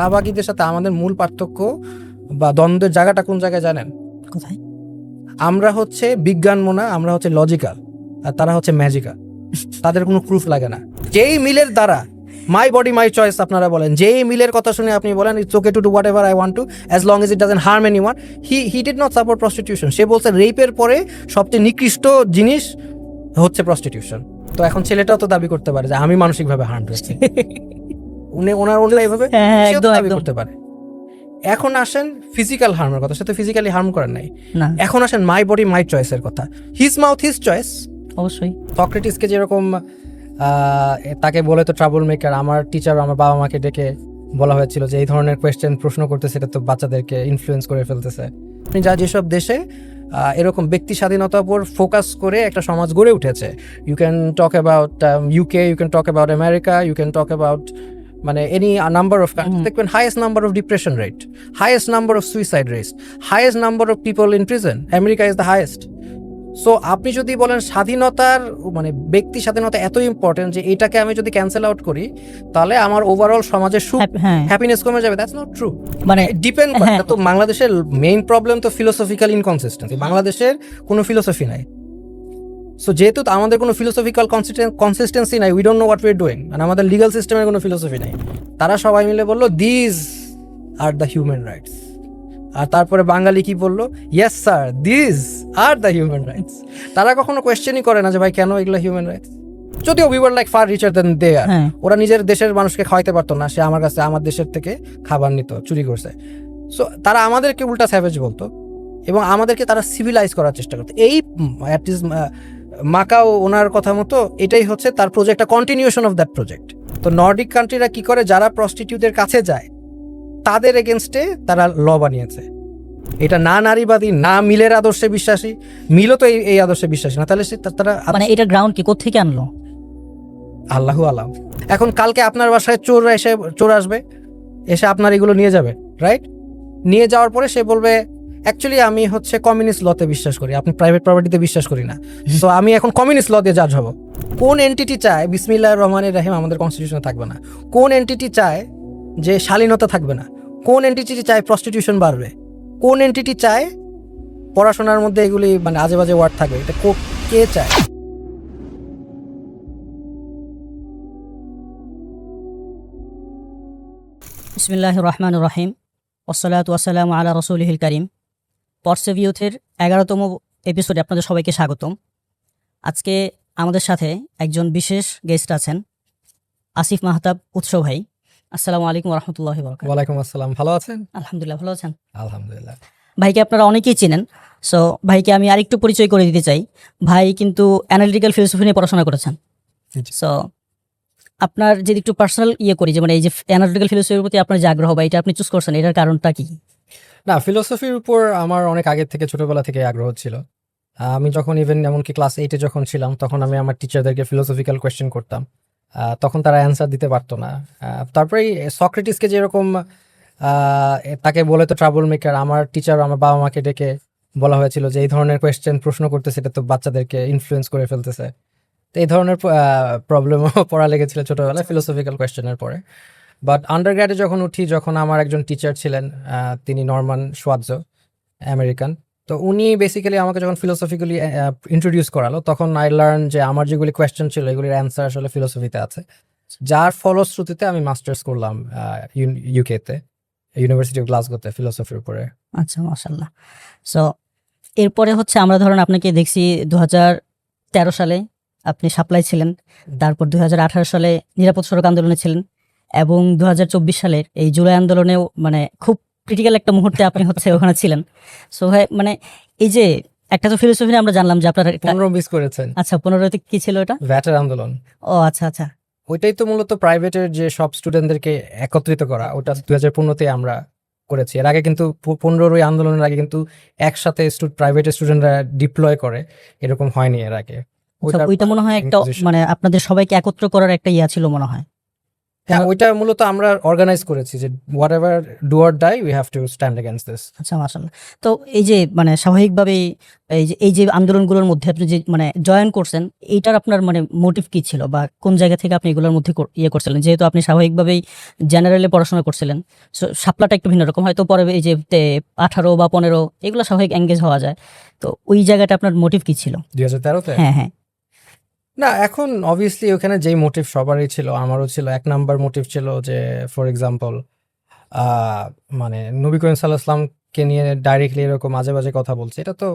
শাহবাগীদের সাথে আমাদের মূল পার্থক্য বা দ্বন্দ্বের জায়গাটা কোন জায়গায় জানেন? কোথায়? আমরা হচ্ছে বিজ্ঞানমনা, আমরা হচ্ছে লজিক্যাল, আর তারা হচ্ছে ম্যাজিক্যাল। তাদের কোনো প্রুফ লাগে না। যেই মিলের দ্বারা মাই বডি মাই চয়েস আপনারা বলেন, যেই মিলের কথা শুনে আপনি বলেন it's okay to do whatever I want to as long as it doesn't harm anyone, he did not support prostitution. সে বলছে রেপের পরে সবচেয়ে নিকৃষ্ট জিনিস হচ্ছে প্রস্টিটিউশন। তো এখন ছেলেটাও তো দাবি করতে পারে যে আমি মানসিকভাবে হার্ম হয়েছি। ওনার এইভাবে সেও তো দাবি করতে পারে। এখন আসেন ফিজিক্যাল হার্মের কথা, সে তো ফিজিক্যালি হার্ম করেন নাই। এখন আসেন মাই বডি মাই চয়েসের কথা। His mouth his choice. অবশ্যই সক্রেটিসকে যেরকম তাকে বলে তো ট্রাবল মেকার, আমার টিচার আমার বাবা মাকে ডেকে বলা হয়েছিল যে এই ধরনের প্রশ্ন করতেছে, এটা তো বাচ্চাদেরকে ইনফ্লুয়েন্স করে ফেলতেছে। আপনি যেসব দেশে এরকম ব্যক্তি স্বাধীনতার উপর ফোকাস করে একটা সমাজ গড়ে উঠেছে, you can talk about UK, you can talk about America, you can talk about মানে এনি নাম্বার অফ কান্ট্রি, দেখবেন highest number of depression rate, highest number of suicide rate, highest number of people in prison, America is the highest. So আপনি যদি বলেন স্বাধীনতার মানে ব্যক্তি স্বাধীনতা এত ইম্পর্টেন্ট যে এটাকে আমি যদি ক্যান্সেল আউট করি তাহলে আমার ওভারঅল সমাজের সুখ হ্যাপিনেস কমে যাবে, দ্যাটস নট ট্রু। মানে ডিপেন্ড করে। তো বাংলাদেশের মেইন প্রবলেম তো ফিলোসফিক্যাল ইনকনসিস্টেন্সি, বাংলাদেশের কোনো ফিলোসফি নাই। সো যেহেতু আমাদের কোনো ফিলোসফিক্যাল কনসিস্টেন্সি নাই, we don't know what we are doing, মানে আমাদের লিগাল সিস্টেমের কোনো ফিলোসফি নাই। তারা সবাই মিলে বললো this are the human rights, আর তারপরে বাঙালি কি বললো, yes sir this are the human rights. তারা কখনো কোয়েশ্চেনই করে না যে ভাই কেন এগুলো হিউম্যান রাইটস। যদিও we were like far richer than they are. ওরা নিজের দেশের মানুষকে খাওয়াইতে পারতো না, সে আমার কাছে আমার দেশের থেকে খাবার নিত, চুরি করছে। সো তারা আমাদেরকে উল্টা স্যাভেজ বলতো এবং আমাদেরকে তারা সিভিলাইজ করার চেষ্টা করতো। এই অ্যাটলিস্ট মাকাও ওনার কথা মতো এটাই হচ্ছে তার project, continuation of that project. তো নর্ডিক কান্ট্রিরা কি করে, যারা প্রস্টিটিউটের কাছে যায় তাদের এগেনস্টে তারা ল বানিয়েছে। এটা না নারীবাদী, না মিলের আদর্শে বিশ্বাসী, মিলও তো এই আদর্শে বিশ্বাসী না। তাহলে তারা মানে এটা গ্রাউন্ড কি কোত্থেকে আনলো? আল্লাহু আলাম। এখন কালকে আপনার বাসায় চোর আসবে, এসে আপনার এগুলো নিয়ে যাবে, রাইট? নিয়ে যাওয়ার পরে সে বলবে অ্যাকচুয়ালি আমি হচ্ছে কমিউনিস্ট লতে বিশ্বাস করি, আপনি প্রাইভেট প্রপার্টিতে বিশ্বাস করি না, তো আমি এখন কমিউনিস্ট ল দিয়ে জাজ হব। কোন এন্টিটি চায় বিসমিল্লাহির রহমানির রহিম আমাদের কনস্টিটিউশনে থাকবে না? কোন এন্টিটি চায় যে শালীনতা থাকবে না? কোন এন্টিটি চায় প্রস্টিটিউশন বাড়বে? কোন এন্টিটি চায় পড়াশোনার মধ্যে এগুলি মানে আজে বাজে ওয়ার্ড থাকবে? এটা কে চায়? বিসমিল্লাহির রহমানির রহিম, ওয়াসসালাতু ওয়াসসালামু আলা রাসূলিহিল কারীম। পরসেভিউথের 11তম এপিসোডে আপনাদের সবাইকে স্বাগতম। আজকে আমাদের সাথে একজন বিশেষ গেস্ট আছেন, আসিফ মাহতাব উৎস ভাই। আসসালামু আলাইকুম ওয়া রাহমাতুল্লাহি ওয়া বারাকাতুহু। ওয়ালাইকুম আসসালাম। ভালো আছেন? আলহামদুলিল্লাহ, ভালো আছেন? আলহামদুলিল্লাহ। ভাইকে আপনারা অনেকেই চিনেন। সো ভাইকে আমি আরেকটু পরিচয় করে দিতে চাই। ভাই কিন্তু অ্যানালিটিক্যাল ফিলোসফি নিয়ে পড়াশোনা করেছেন। সো আপনার যদি একটু পার্সোনাল করি যে মানে এই যে অ্যানালিটিক্যাল ফিলোসফির প্রতি আপনার যে আগ্রহ বা এটা আপনি চুজ করছেন, এটার কারণটা কি? না, ফিলোসফির উপর আমার অনেক আগের থেকে, ছোটবেলা থেকে আগ্রহ ছিল। আমি যখন ইভেন এমনকি ক্লাস 8-এ যখন ছিলাম তখন আমি আমার টিচারদেরকে ফিলোসফিক্যাল কোয়েশ্চেন করতাম, তখন তারা অ্যান্সার দিতে পারতো না। তারপরে সক্রেটিসকে যেরকম তাকে বলে তো ট্রাবল মেকার, আমার টিচার আমার বাবা মাকে ডেকে বলা হয়েছিল যে এই ধরনের প্রশ্ন করতেছে, এটা তো বাচ্চাদেরকে ইনফ্লুয়েন্স করে ফেলতেছে। তো এই ধরনের প্রবলেমও পড়া লেগেছিল ছোটবেলায় ফিলোসফিক্যাল কোয়েশ্চেনের পরে। বাট আন্ডারগ্র্যাডে যখন উঠি, যখন আমার একজন টিচার ছিলেন, তিনি নরমান সোয়াৎজো, আমেরিকান, তো উনি বেসিক্যালি আমাকে যখন ফিলোসফিক্যালি ইন্ট্রোডিউস করালো, তখন আই লার্ন যে আমার যেগুলি কোয়েশ্চেন ছিল এগুলির অ্যান্সার আসলে ফিলোসফিতে আছে। যার ফলশ্রুতিতে আমি মাস্টার্স করলাম ইউকেতে, ইউনিভার্সিটি অফ গ্লাসগোতে ফিলোসফির উপরে। আচ্ছা, মাশাআল্লাহ। সো এরপরে হচ্ছে আমরা ধরেন আপনাকে দেখছি 2013 সালে আপনি সাপ্লাই ছিলেন, তারপর 2018 সালে নিরাপদ সড়ক আন্দোলনে ছিলেন এবং 2024 সালের এই জুলাই আন্দোলনেও মানে খুব ক্রিটিক্যাল একটা মুহূর্তে আপনি হচ্ছে ওখানে ছিলেন। সো ভাই মানে এই যে একটা তো ফিলোসফি আমরা জানলাম যে আপনার 15 মিস করেছেন। আচ্ছা, 15তে কি ছিল এটা? ভ্যাটের আন্দোলন। ও আচ্ছা আচ্ছা, ওইটাই তো মূলত প্রাইভেটের যে সব স্টুডেন্টদেরকে একত্রিত করা, ওটা 2015-তে আমরা করেছি। এর আগে কিন্তু 15-র ওই আন্দোলনের আগে কিন্তু একসাথে প্রাইভেটের স্টুডেন্টরা ডিপ্লয় করে, এরকম হয়নি এর আগে। ওইটা মনে হয় একটা মানে আপনাদের সবাইকে একত্র করার একটা ছিল মনে হয়। হ্যাঁ, ওইটা মূলত আমরা অর্গানাইজ করেছি যে whatever do or die we have to stand against this. আচ্ছা, মাশাআল্লাহ। তো এই যে মানে স্বাভাবিকভাবেই এই যে আন্দোলনগুলোর মধ্যে আপনি যে মানে জয়েন করছেন, এইটার আপনার মানে মোটিভ কি ছিল বা কোন জায়গা থেকে আপনি এগুলোর মধ্যে ইয়ে করছিলেন? যেহেতু আপনি স্বাভাবিকভাবেই জেনারেলে পড়াশোনা করছিলেন, সো শাপলাটা একটু ভিন্ন রকম, হয়তো পরে এই যে 18 বা 15 এগুলো স্বাভাবিক এঙ্গেজ হওয়া যায়। তো ওই জায়গাটা আপনার মোটিভ কি ছিল? 2013-তে? হ্যাঁ, হ্যাঁ। না, এখন অবভিয়াসলি ওখানে যেই মোটিভ সবারই ছিল, আমারও ছিল। 1 নাম্বার মোটিভ ছিল যে ফর এক্সাম্পল মানে নবী করিম সাল্লাল্লাহু আলাইহি ওয়াসাল্লামকে নিয়ে ডাইরেক্টলি এরকম আজে বাজে কথা বলছে, এটা তো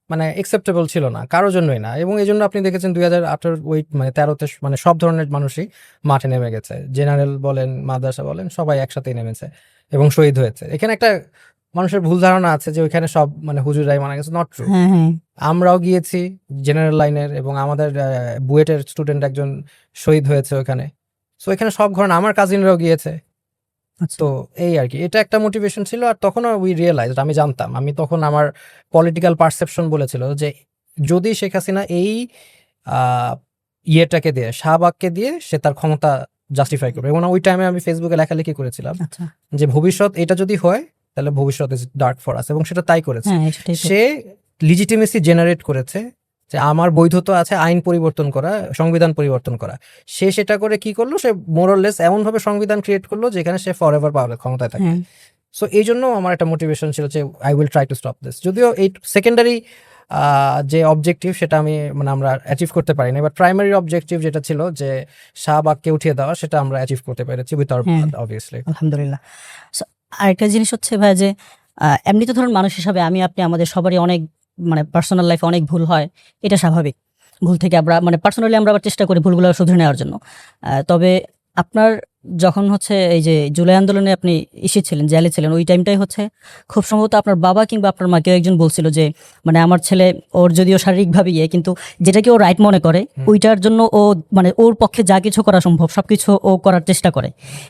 মানে অ্যাকসেপ্টেবল ছিল না, কারোর জন্যই না। এবং এই জন্য আপনি দেখেছেন 2018 ওই মানে 13-তে মানে সব ধরনের মানুষই মাঠে নেমে গেছে, জেনারেল বলেন মাদ্রাসা বলেন সবাই একসাথেই নেমেছে এবং শহীদ হয়েছে। এখানে একটা মানুষের ভুল ধারণা আছে যে ওইখানে সব মানে হুজুরাই মারা গেছে, নট ট্রু। হ্যাঁ, হ্যাঁ। আমরাও গিয়েছি জেনারেল লাইনের, এবং আমাদের বুয়েটের স্টুডেন্ট একজন শহীদ হয়েছে ওখানে। সো এখানে সব ঘটনা, আমার কাজিনরাও গিয়েছে। আচ্ছা। তো এই আর কি, এটা একটা মোটিভেশন ছিল। আর তখনও উই রিয়েলাইজড, আমি জানতাম, আমি তখন আমার পলিটিক্যাল পারসেপশন বলেছিল যে যদি শেখ হাসিনা এই ইয়েটাকে দিয়ে, শাহবাগকে দিয়ে সে তার ক্ষমতা জাস্টিফাই করবে, এবং ওই টাইমে আমি ফেসবুকে লেখালেখি করেছিলাম আচ্ছা। যে ভবিষ্যৎ এটা যদি হয় তাহলে ভবিষ্যৎ ইজ ডার্ক ফর আস, এবং সেটা তাই করেছে। হ্যাঁ, সেটাই তো। সে লিজিটিমেসি জেনারেট করেছে যে আমার বৈধতা আছে আইন পরিবর্তন করা, সংবিধান পরিবর্তন করা। সে সেটা করে কি করলো, সে মোরলেস এমন ভাবে সংবিধান ক্রিয়েট করলো যেখানে সে ফর এভার পাবে, ক্ষমতায় থাকে। হ্যাঁ। সো এই জন্য আমার একটা মোটিভেশন ছিল যে I will try to stop this. যদিও এই সেকেন্ডারি যে অবজেক্টিভ সেটা আমি মানে আমরা অ্যাচিভ করতে পারিনি, বাট প্রাইমারি অবজেক্টিভ যেটা ছিল যে শাহবাগকে উঠিয়ে দেওয়া, সেটা আমরা অ্যাচিভ করতে পেরেছি উইথ আওয়ার হ্যাঁ। Blood obviously. আলহামদুলিল্লাহ। সো আরেকটা জিনিস হচ্ছে ভাই যে এমনিতে ধরুন মানুষ হিসাবে আমি আপনি আমাদের সবারই অনেক মানে পার্সোনাল লাইফে অনেক ভুল হয়, এটা স্বাভাবিক। ভুল থেকে আমরা মানে পার্সোনালি আমরা আবার চেষ্টা করি ভুলগুলো শুধরে নেওয়ার জন্য। তবে আপনার যখন হচ্ছে এই যে জুলাই আন্দোলনে আপনি ছিলেন, জেলে ছিলেন, ওই টাইমটাই হচ্ছে খুব সম্ভবত আপনার বাবা কিংবা আপনার মা কেউ একজন বলছিল যে মানে আমার ছেলে, ওর যদিও শারীরিকভাবে ইয়ে, কিন্তু যেটাকে ও রাইট মনে করে ওইটার জন্য ও মানে ওর পক্ষে যা কিছু করা সম্ভব সবকিছু ও করার চেষ্টা করে।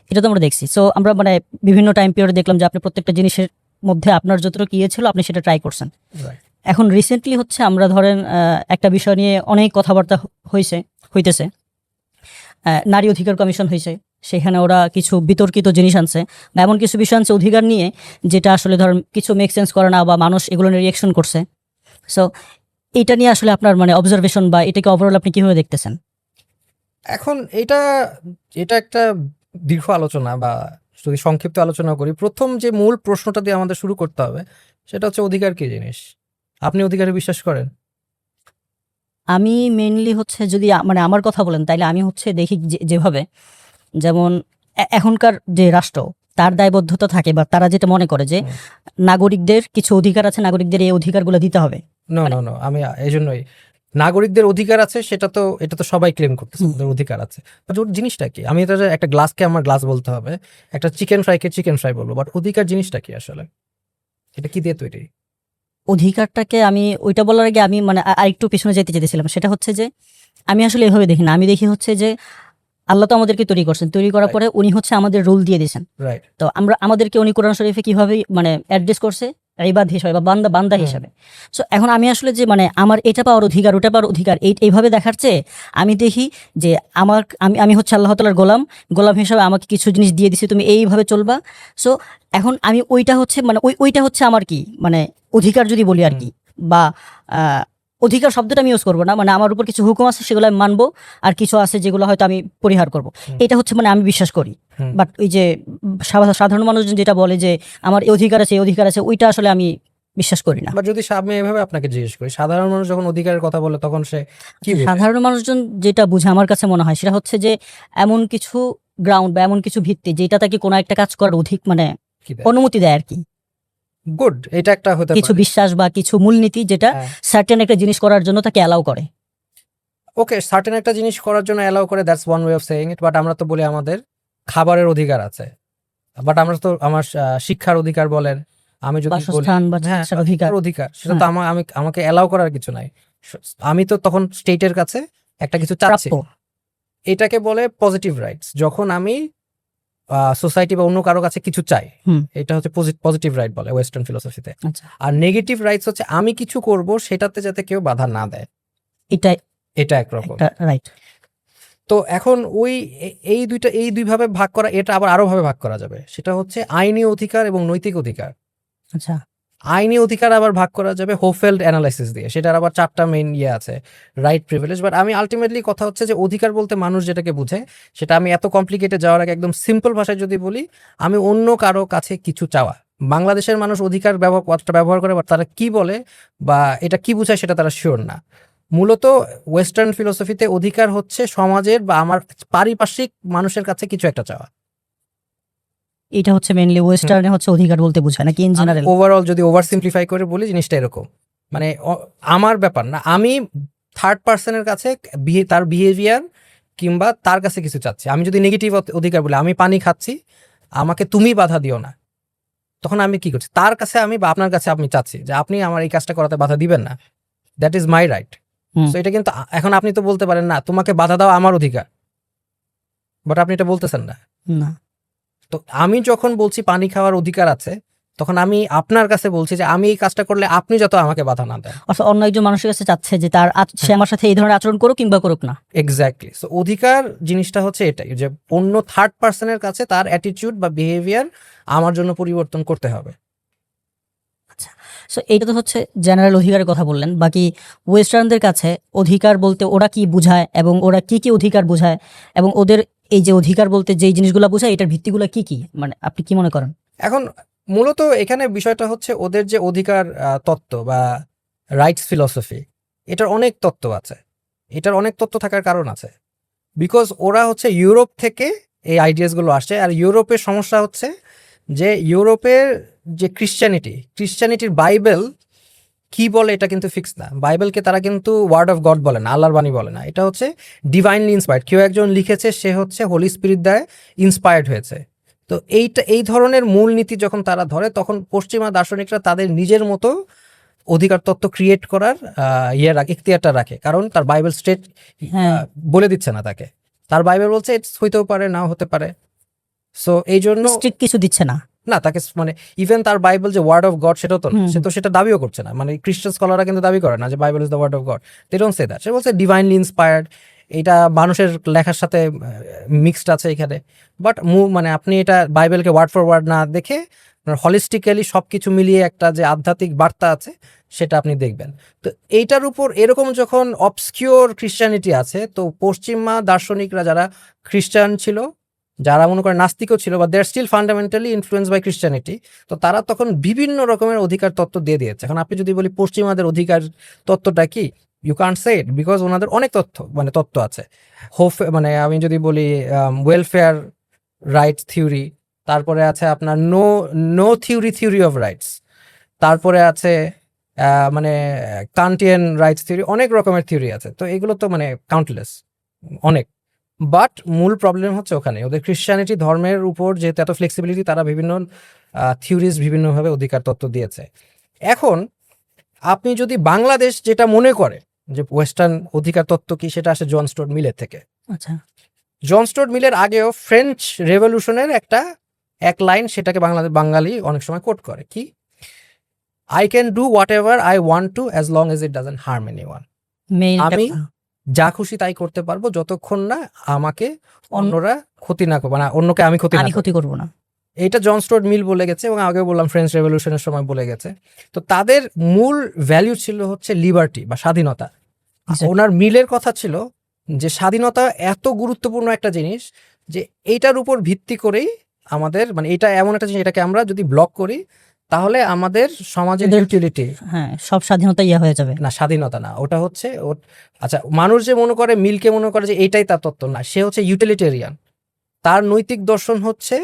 এটা তো আমরা দেখছি। সো আমরা মানে বিভিন্ন টাইম পিরিয়ডে দেখলাম যে আপনি প্রত্যেকটা জিনিসের মধ্যে আপনার যতটুকু ইয়ে ছিল আপনি সেটা ট্রাই করছেন। এখন রিসেন্টলি হচ্ছে আমরা ধরেন একটা বিষয় নিয়ে অনেক কথাবার্তা হইতেছে, নারী অধিকার কমিশন হয়েছে, সেখানে ওরা কিছু বিতর্কিত জিনিস আনছে বা এমন কিছু বিষয় আনছে অধিকার নিয়ে যেটা আসলে ধরেন কিছু মেক সেন্স করে না বা মানুষ এগুলো নিয়ে রিয়েকশন করছে। সো এটা নিয়ে আসলে আপনার মানে অবজারভেশন বা এটাকে ওভারঅল আপনি কিভাবে দেখতেছেন? এখন এটা একটা দীর্ঘ আলোচনা, বা যদি সংক্ষিপ্ত আলোচনা করি, প্রথম যে মূল প্রশ্নটা দিয়ে আমাদের শুরু করতে হবে সেটা হচ্ছে অধিকার কি জিনিস। আপনি অধিকারে বিশ্বাস করেন? আমি মেইনলি হচ্ছে যদি মানে আমার কথা বলেন তাইলে আমি হচ্ছে দেখি যেভাবে যেমন এখনকার যে রাষ্ট্র তার দায়বদ্ধতা থাকে বা তারা যেটা মনে করে যে নাগরিকদের কিছু অধিকার আছে, নাগরিকদের এই অধিকারগুলো দিতে হবে। নো নো নো, আমি এই জন্যই নাগরিকদের অধিকার আছে, সেটা তো এটা তো সবাই ক্লেম করতেছে ওদের অধিকার আছে, বাট ওর জিনিসটা কি? আমি এটা একটা গ্লাসকে আমার গ্লাস বলতে হবে, একটা চিকেন ফ্রাইকে চিকেন ফ্রাই বলবো, বাট অধিকার জিনিসটা কি আসলে? এটা কি দিয়ে তৈরি? অধিকারটাকে আমি ওইটা বলার আগে আমি মানে আরেকটু পিছনে যেতে চেয়েছিলাম, সেটা হচ্ছে যে আমি আসলে এভাবে দেখি না। আমি দেখি হচ্ছে যে আল্লাহ তো আমাদেরকে তৈরি করছেন, তৈরি করার পরে উনি হচ্ছে আমাদের রুল দিয়ে দিয়েছেন। রাইট। তো আমাদেরকে উনি কোরআন শরীফে কিভাবে মানে অ্যাড্রেস করছে, ইবাদ হিসাবে বা বান্দা হিসাবে। সো এখন আমি আসলে যে মানে আমার এটা পাওয়ার অধিকার ওটা পাওয়ার অধিকার এইভাবে দেখার চেয়ে আমি দেখি যে আমি হচ্ছে আল্লাহ তাআলার গোলাম হিসাবে আমাকে কিছু জিনিস দিয়ে দিছি, তুমি এইভাবে চলবা। সো এখন আমি ওইটা হচ্ছে মানে ওইটা হচ্ছে আমার কি মানে অধিকার যদি বলি আর কি, বা অধিকার শব্দটা আমি ইউজ করবো না, মানে আমার উপর কিছু হুকুম আছে সেগুলো আমি মানবো, আর কিছু আছে যেগুলো হয়তো আমি পরিহার করব। এটা হচ্ছে মানে আমি বিশ্বাস করি। বাট ওই যে সাধারণ মানুষজন যেটা বলে যে আমার এই অধিকার আছে, এই অধিকার আছে, ওইটা আসলে আমি বিশ্বাস করি না। বা যদি আমি এভাবে আপনাকে জিজ্ঞেস করি, সাধারণ মানুষ যখন অধিকারের কথা বলে তখন সে কি বোঝে? সাধারণ মানুষজন যেটা বুঝে আমার কাছে মনে হয় সেটা হচ্ছে যে এমন কিছু গ্রাউন্ড বা এমন কিছু ভিত্তি যেটা তাকে কোনো একটা কাজ করার মানে কি দেয়? অনুমতি দেয় আর কি। গুড, এটা একটা হতে কিছু পারে। বিশ্বাস বা কিছু মূলনীতি যেটা সার্টেন একটা জিনিস করার জন্য তাকে অ্যালাউ করে। ওকে, সার্টেন একটা জিনিস করার জন্য অ্যালাউ করে, that's one way of saying it. But আমরা তো বলি আমাদের খাবারের অধিকার আছে, বাট আমরা তো আমার শিক্ষার অধিকার বলেন, আমি যদি বলি বাসস্থান বা চিকিৎসার অধিকার। অধিকার, সেটা তো আমাকে অ্যালাউ করার কিছু নাই। আমি তো তখন স্টেটের কাছে একটা কিছু চাচ্ছি। এটাকে বলে পজিটিভ রাইটস। যখন আমি সোসাইটি বা অন্য কারো কাছে কিছু চাই, এটা হচ্ছে পজিটিভ রাইট বলে ওয়েস্টার্ন ফিলোসফিতে। আর নেগেটিভ রাইটস হচ্ছে আমি কিছু করব সেটাতে যাতে কেউ বাধা না দেয়, এটা একরকম। রাইট। তো এখন এই দুইভাবে ভাগ করা, এটা আবার আরো ভাবে ভাগ করা যাবে, সেটা হচ্ছে আইনি অধিকার এবং নৈতিক অধিকার। আচ্ছা, আইনি অধিকার আবার ভাগ করা যাবে হোফেল্ড অ্যানালাইসিস দিয়ে, সেটার আবার 4টা মেইন আছে, রাইট, প্রিভিলেজ। বাট আমি আলটিমেটলি কথা হচ্ছে যে অধিকার বলতে মানুষ যেটাকে বুঝে, সেটা আমি এত কমপ্লিকেটে যাওয়ার আগে একদম সিম্পল ভাষায় যদি বলি, আমি অন্য কারো কাছে কিছু চাওয়া। বাংলাদেশের মানুষ অধিকার ব্যবহার করে, বাট তারা কি বলে বা এটা কি বোঝায় সেটা তারা শিওর না। মূলত ওয়েস্টার্ন ফিলোসফিতে অধিকার হচ্ছে সমাজের বা আমার পারিপার্শ্বিক মানুষের কাছে কিছু একটা চাওয়া। এটা হচ্ছে মেইনলি ওয়েস্টার্নে হচ্ছে অধিকার বলতে বোঝায় নাকি ইন জেনারেল? ওভারঅল যদি ওভার সিম্পলিফাই করে বলি জিনিসটা এরকম, মানে আমার ব্যাপার না, আমি থার্ড পার্সনের কাছে তার বিহেভিয়ার কিংবা তার কাছে কিছু চাচ্ছি। আমি যদি নেগেটিভ অধিকার বলি, আমি পানি খাচ্ছি, আমাকে তুমি বাধা দিও না, তখন আমি কি করছি, তার কাছে আমি বা আপনার কাছে আমি চাচ্ছি যে আপনি আমার এই কাজটা করাতে বাধা দিবেন না, দ্যাট ইজ মাই রাইট। তো এটা কিন্তু এখন আপনি তো বলতে পারেন না তোমাকে বাধা দেওয়া আমার অধিকার, বাট আপনি এটা বলতেছেন না। না, তো আমি যখন বলছি পানি খাওয়ার অধিকার আছে, তখন আমি আপনার কাছে বলছি যে আমি এই কাজটা করলে আপনি যত আমাকে বাধা না দেন। অর্থাৎ অন্য একজন মানুষের কাছে চাচ্ছে যে তার সে আমার সাথে এই ধরনের আচরণ করুক কিংবা করুক না। এক্স্যাক্টলি। সো অধিকার জিনিসটা হচ্ছে এটাই, যে অন্য থার্ড পার্সনের কাছে তার অ্যাটিটিউড বা বিহেভিয়ার আমার জন্য পরিবর্তন করতে হবে। আচ্ছা, সো এইটা তো হচ্ছে জেনারেল অধিকারের কথা বললেন। বাকি ওয়েস্টার্নদের কাছে অধিকার বলতে ওরা কি বোঝায় এবং ওরা কি কি অধিকার বোঝায়, এবং ওদের এই যে অধিকার বলতে যেই জিনিসগুলো বোঝায় এটার ভিত্তিগুলো কি কি, মানে আপনি কি মনে করেন? এখন মূলত এখানে বিষয়টা হচ্ছে ওদের যে অধিকার তত্ত্ব বা রাইটস ফিলসফি, এটার অনেক তত্ত্ব আছে। এটার অনেক তত্ত্ব থাকার কারণ আছে, বিকজ ওরা হচ্ছে ইউরোপ থেকে এই আইডিয়াসগুলো আসছে। আর ইউরোপের সমস্যা হচ্ছে যে ইউরোপের যে ক্রিশ্চিয়ানিটির বাইবেল কি বলে এটা কিন্তু ফিক্স না। বাইবেলকে তারা কিন্তু ওয়ার্ড অফ গড বলে না, আল্লাহর বাণী বলে না, এটা হচ্ছে ডিভাইনলি ইন্সপায়ার্ড। কেউ একজন লিখেছে, সে হচ্ছে হোলি স্পিরিট দ্বারা ইন্সপায়ার্ড হয়েছে। তো এই ধরনের মূলনীতি যখন তারা ধরে, তখন পশ্চিমা দার্শনিকরা তাদের নিজের মতো অধিকার তত্ত্ব ক্রিয়েট করার এখতিয়ারটা রাখে, কারণ তার বাইবেল স্টেট বলে দিচ্ছে না তাকে। তার বাইবেল বলছে হইতেও পারে, নাও হতে পারে। সো এই জন্য স্ট্রিক্ট কিছু দিচ্ছে না তাকে, মানে ইভেন তার বাইবেল যে ওয়ার্ড অফ গড সেটাও তো সে তো সেটা দাবিও করছে না। মানে খ্রিস্টান স্কলাররা কিন্তু দাবি করে না যে Bible is the word of God, they don't say that. সে বলছে ডিভাইনলি ইন্সপায়ার্ড, এটা মানুষের লেখার সাথে মিক্সড আছে এখানে। বাট মানে আপনি এটা বাইবেলকে ওয়ার্ড ফর ওয়ার্ড না দেখে হলিস্টিক্যালি সবকিছু মিলিয়ে একটা যে আধ্যাত্মিক বার্তা আছে সেটা আপনি দেখবেন। তো এইটার উপর এরকম যখন অবসকিউর খ্রিস্টানিটি আছে, তো পশ্চিমা দার্শনিকরা যারা খ্রিস্টান ছিল, যারা মনে করেন নাস্তিকও ছিল, বা they are still fundamentally influence by Christianity, তো তারা তখন বিভিন্ন রকমের অধিকার তত্ত্ব দিয়ে দিয়েছে। এখন আপনি যদি বলি পশ্চিমাদের অধিকার তত্ত্বটা কি, you can't say it, because ওনাদের অনেক তত্ত্ব আছে। মানে আমি যদি বলি ওয়েলফেয়ার রাইটস থিওরি, তারপরে আছে আপনার নো থিওরি অফ রাইটস, তারপরে আছে মানে কান্টিয়ান রাইটস থিওরি, অনেক রকমের থিওরি আছে। তো এগুলো তো মানে কাউন্টলেস, অনেক। বাট মূল প্রবলেম হচ্ছে ওখানে, ওদের খ্রিস্টানিটি ধর্মের উপর যেহেতু এত ফ্লেক্সিবিলিটি, তারা বিভিন্ন থিওরিজ বিভিন্নভাবে অধিকার তত্ত্ব দিয়েছে। এখন আপনি যদি বাংলাদেশ যেটা মনে করে যে ওয়েস্টার্ন অধিকার তত্ত্ব কি, সেটা আসে জন স্টুয়ার্ট মিলের থেকে। আচ্ছা, জন স্টুয়ার্ট মিলের আগেও ফ্রেঞ্চ রেভলিউশনের এক লাইন, সেটাকে বাঙালি অনেক সময় কোট করে, কি, I can do whatever I want to as long as it doesn't harm anyone. আমি যা খুশি তাই করতে পারবো যতক্ষণ না আমাকে অন্যরা ক্ষতি না করবে, মানে অন্যকে আমি ক্ষতি করবো না। এইটা জন স্টুয়ার্ট মিল বলে গেছে, এবং আগে বললাম ফ্রেঞ্চ রেভলিউশনের সময় বলে গেছে। তো তাদের মূল ভ্যালু ছিল হচ্ছে লিবার্টি বা স্বাধীনতা। ওনার মিলের কথা ছিল যে স্বাধীনতা এত গুরুত্বপূর্ণ একটা জিনিস যে এইটার উপর ভিত্তি করেই আমাদের, মানে এটা এমন একটা জিনিস, এটাকে আমরা যদি ব্লক করি তাহলে আমাদের সমাজের ইউটিলিটি, সব স্বাধীনতা হয়ে যাবে না। স্বাধীনতা না, ওটা হচ্ছে আচ্ছা, মানুষ যে মনে করে, মিলকে মনে করে যে এইটাই তার তত্ত্ব, না, সে হচ্ছে ইউটিলিটেরিয়ান। তার নৈতিক দর্শন হচ্ছে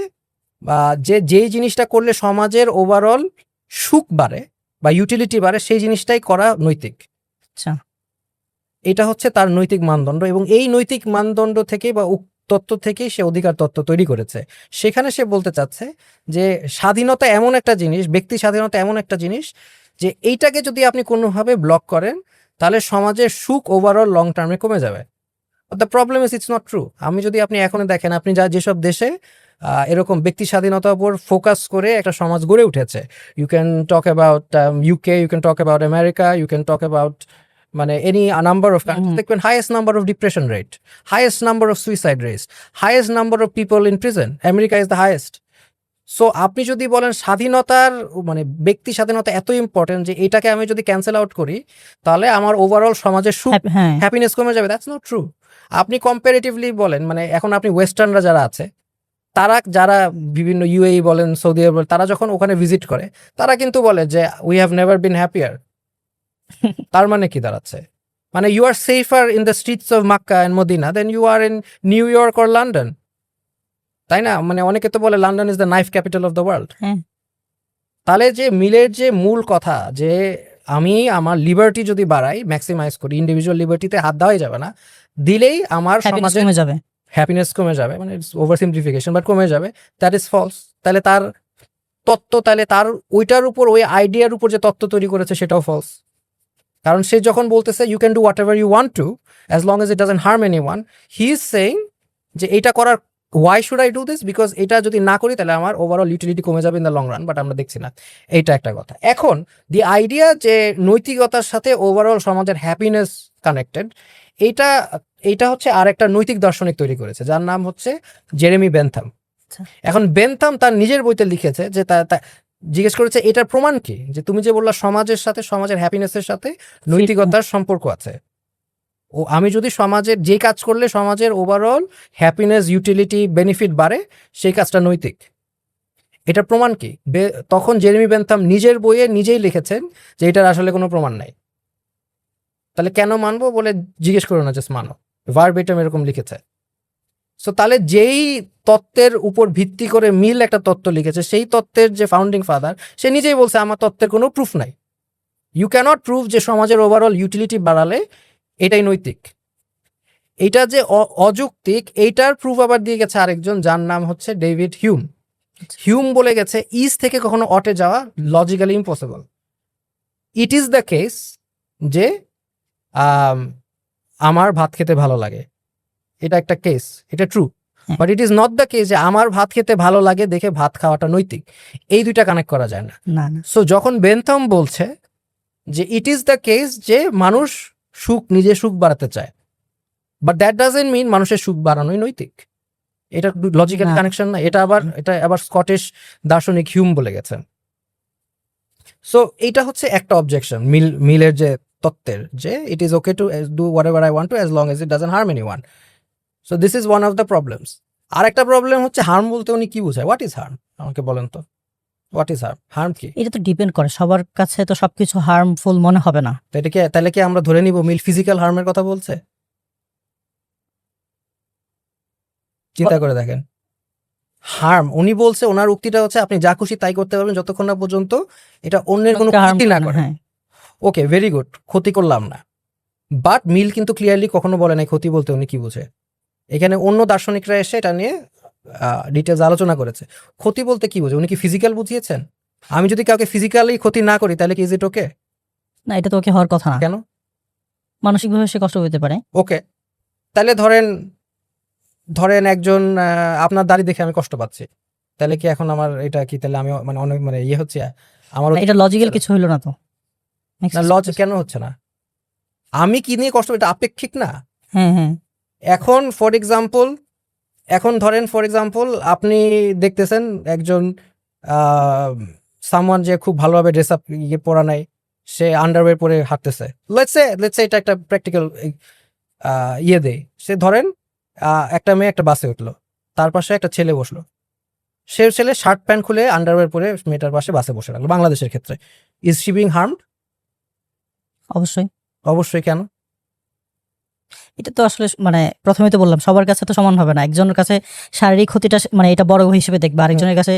যে যেই জিনিসটা করলে সমাজের ওভারঅল সুখ বাড়ে বা ইউটিলিটি বাড়ে, সেই জিনিসটাই করা নৈতিক। আচ্ছা, এটা হচ্ছে তার নৈতিক মানদণ্ড, এবং এই নৈতিক মানদণ্ড থেকে বা তত্ত্ব থেকেই সে অধিকার তত্ত্ব তৈরি করেছে। সেখানে সে বলতে চাচ্ছে যে স্বাধীনতা এমন একটা জিনিস, ব্যক্তি স্বাধীনতা এমন একটা জিনিস যে এইটাকে যদি আপনি কোনোভাবে ব্লক করেন তাহলে সমাজের সুখ ওভারঅল লং টার্মে কমে যাবে। The problem is it's not true. যদি আপনি এখন দেখেন, আপনি যেসব দেশে এরকম ব্যক্তি স্বাধীনতার উপর ফোকাস করে একটা সমাজ গড়ে উঠেছে, you can talk about UK, you can talk about America, you can talk about মানে any number of countries hmm. দেখবেন highest number of depression rate, highest number of suicide rate, highest number of people in prison, America is the highest. So আপনি যদি বলেন স্বাধীনতার মানে ব্যক্তি স্বাধীনতা এত ইম্পর্টেন্ট যে এটাকে আমি যদি ক্যান্সেল আউট করি তাহলে আমার ওভারঅল সমাজের সুখ হ্যাঁ হ্যাপিনেস কমে যাবে, দ্যাটস নট ট্রু। আপনি কম্পারেটিভলি বলেন মানে এখন আপনি ওয়েস্টার্নরা যারা আছে তারা যারা বিভিন্ন ইউএই বলেন সৌদি আরব বলেন, তারা যখন ওখানে ভিজিট করে তারা কিন্তু বলে যে we have never been happier. তার মানে কি দাঁড়াচ্ছে, মানে you are safer in the streets of Makkah and Medina then you are in New York or London, তাই না? মানে অনেকে তো বলে London is the knife capital of the world. হ্যাঁ। তাহলে যে মিলের যে মূল কথা যে আমি আমার লিবার্টি যদি বাড়াই, ম্যাক্সিমাইজ করি, ইন্ডিভিজুয়াল লিবার্টিতে হাত দেওয়াই যাবে না, দিলেই আমার হ্যাপিনেস সমাজে কমে যাবে। হ্যাপিনেস কমে যাবে, মানে ওভার সিম্পলিফিকেশন বাট কমে যাবে, দ্যাট ইজ ফলস। তাহলে তার তত্ত্ব, তাহলে তার ওইটার উপর ওই আইডিয়ার উপর যে তত্ত্ব তৈরি করেছে সেটাও ফলস। কারণ সে যখন বলতেছে you can do whatever you want to as long as it doesn't harm anyone, he is saying যে এইটা করার why should I do this, because এটা যদি না করি তাহলে আমার ওভারঅল ইউটিলিটি কমে যাবে in the long run, but আমরা দেখছি না। এইটা একটা কথা। এখন দি আইডিয়া যে নৈতিকতার সাথে ওভারঅল সমাজের হ্যাপিনেস কানেক্টেড, এইটা এইটা হচ্ছে আর একটা নৈতিক দার্শনিক তৈরি করেছে যার নাম হচ্ছে জেরেমি বেনথাম। আচ্ছা। এখন বেনথাম তার নিজের বইতে লিখেছে যে জিজ্ঞেস করেছে এটার প্রমাণ কি, যে তুমি যে বললা সমাজের সাথে সমাজের হ্যাপিনেসের সাথে নৈতিকতার সম্পর্ক আছে, ও আমি যদি সমাজের যে কাজ করলে সমাজের ওভারঅল হ্যাপিনেস ইউটিলিটি বেনিফিট বাড়ে সেই কাজটা নৈতিক, এটার প্রমাণ কি? তখন জেরেমি বেনথাম নিজের বইয়ে নিজেই লিখেছেন যে এটার আসলে কোনো প্রমাণ নাই। তাহলে কেন মানবো বলে জিজ্ঞেস করো না, জাস্ট মানো, ভার্বেটাম এরকম লিখেছে। সো তাহলে যেই তত্ত্বের উপর ভিত্তি করে মিল একটা তত্ত্ব লিখেছে, সেই তত্ত্বের যে ফাউন্ডিং ফাদার সে নিজেই বলছে আমার তত্ত্বের কোনো প্রুফ নাই, ইউ ক্যানট প্রুভ যে সমাজের ওভারঅল ইউটিলিটি বাড়ালে এটাই নৈতিক। এইটা যে অযৌক্তিক, এইটার প্রুফ আবার দিয়ে গেছে আরেকজন যার নাম হচ্ছে ডেভিড হিউম। হিউম বলে গেছে ইজ থেকে কখনো অটে যাওয়া logically impossible. It is the case যে আমার ভাত খেতে ভালো লাগে, এটা একটা কেস, এটা true, but it is not the case যে আমার ভাত খেতে ভালো লাগে দেখে ভাত খাওয়াটা নৈতিক। এই দুইটা কানেক্ট করা যায় না। না না। সো যখন বেনথাম বলছে যে ইট ইজ দ্য কেস যে মানুষ নিজে সুখ বাড়াতে চায়, বাট দ্যাট ডাজন্ট মিন মানুষের সুখ বাড়ানোই নৈতিক, এটা লজিক্যাল না। কানেকশন না। এটা আবার স্কটিশ দার্শনিক হিউম বলে গেছেন। সো এইটা হচ্ছে একটা অবজেকশন মিলের যে তত্ত্বের, যে it is okay to do whatever I want to as long as it doesn't harm anyone. So this is one of the problems. আর একটা প্রবলেম হচ্ছে হার্ম বলতে উনি কি বোঝায়, হোয়াট ইজ হার্ম, আমাকে বলেন তো, হোয়াট ইজ হার্ম? হার্ম কি? এটা তো ডিপেন্ড করে, সবার কাছে তো সবকিছু হার্মফুল মনে হবে না। তো এটাকে তাহলে কি আমরা ধরে নিব মিল ফিজিক্যাল হার্মের কথা বলছে? চিন্তা করে দেখেন, হার্ম উনি বলছে, ওনার উক্তিটা হচ্ছে আপনি যা খুশি তাই করতে পারবেন যতক্ষণ না পর্যন্ত এটা অন্যের কোনো harm ক্ষতি না করে না, করে। হ্যাঁ। ওকে, ভেরি গুড, ক্ষতি করলাম না, বাট মিল কিন্তু ক্লিয়ারলি কখনো বলে নাই ক্ষতি বলতে উনি কি বুঝে। এখানে অন্য দার্শনিকরা এসে এটা নিয়ে ডিটেলস আলোচনা করেছে। ক্ষতি বলতে কি বুঝে, উনি কি ফিজিক্যাল বুঝিয়েছেন? আমি যদি কাউকে ফিজিক্যালি ক্ষতি না করি তাহলে কি ইজ ইট ওকে? না, এটা তো ওকে হওয়ার কথা না। কেন? মানসিকভাবে সে কষ্ট পেতে পারে। ওকে, তাহলে ধরেন একজন আপনার দাড়ি দেখে আমি কষ্ট পাচ্ছি, তাহলে কি এখন আমার এটা কি, তাহলে আমি মানে অনেক মানে ইয়ে হচ্ছে আমার? না, এটা লজিক্যাল কিছু হইলো না তো। না, লজিক কেন হচ্ছে না? আমি কি নিয়ে কষ্ট, এটা আপেক্ষিক না? হ্যাঁ হ্যাঁ। এখন ফর এক্সাম্পল আপনি দেখতেছেন একজন সামওয়ান যে খুব ভালোভাবে ড্রেস আপ পরা নাই, সে আন্ডারওয়্যার পরে হাঁটতেছে, লেটস সে এটা একটা প্র্যাকটিক্যাল ইয়ে দেয়। সে ধরেন একটা মেয়ে একটা বাসে উঠলো, তার পাশে একটা ছেলে বসলো, সে ছেলে শার্ট প্যান্ট খুলে আন্ডারওয়্যার পরে মেয়েটার পাশে বাসে বসে রাখলো। বাংলাদেশের ক্ষেত্রে ইজ শি বিং হার্মড? অবশ্যই। অবশ্যই। কেন? এটা তো আসলে মানে প্রথমে তো বললাম সবার কাছে তো সমান হবে না। একজনের কাছে শারীরিক ক্ষতিটা মানে এটা বড় হিসেবে দেখবে, আরেকজনের কাছে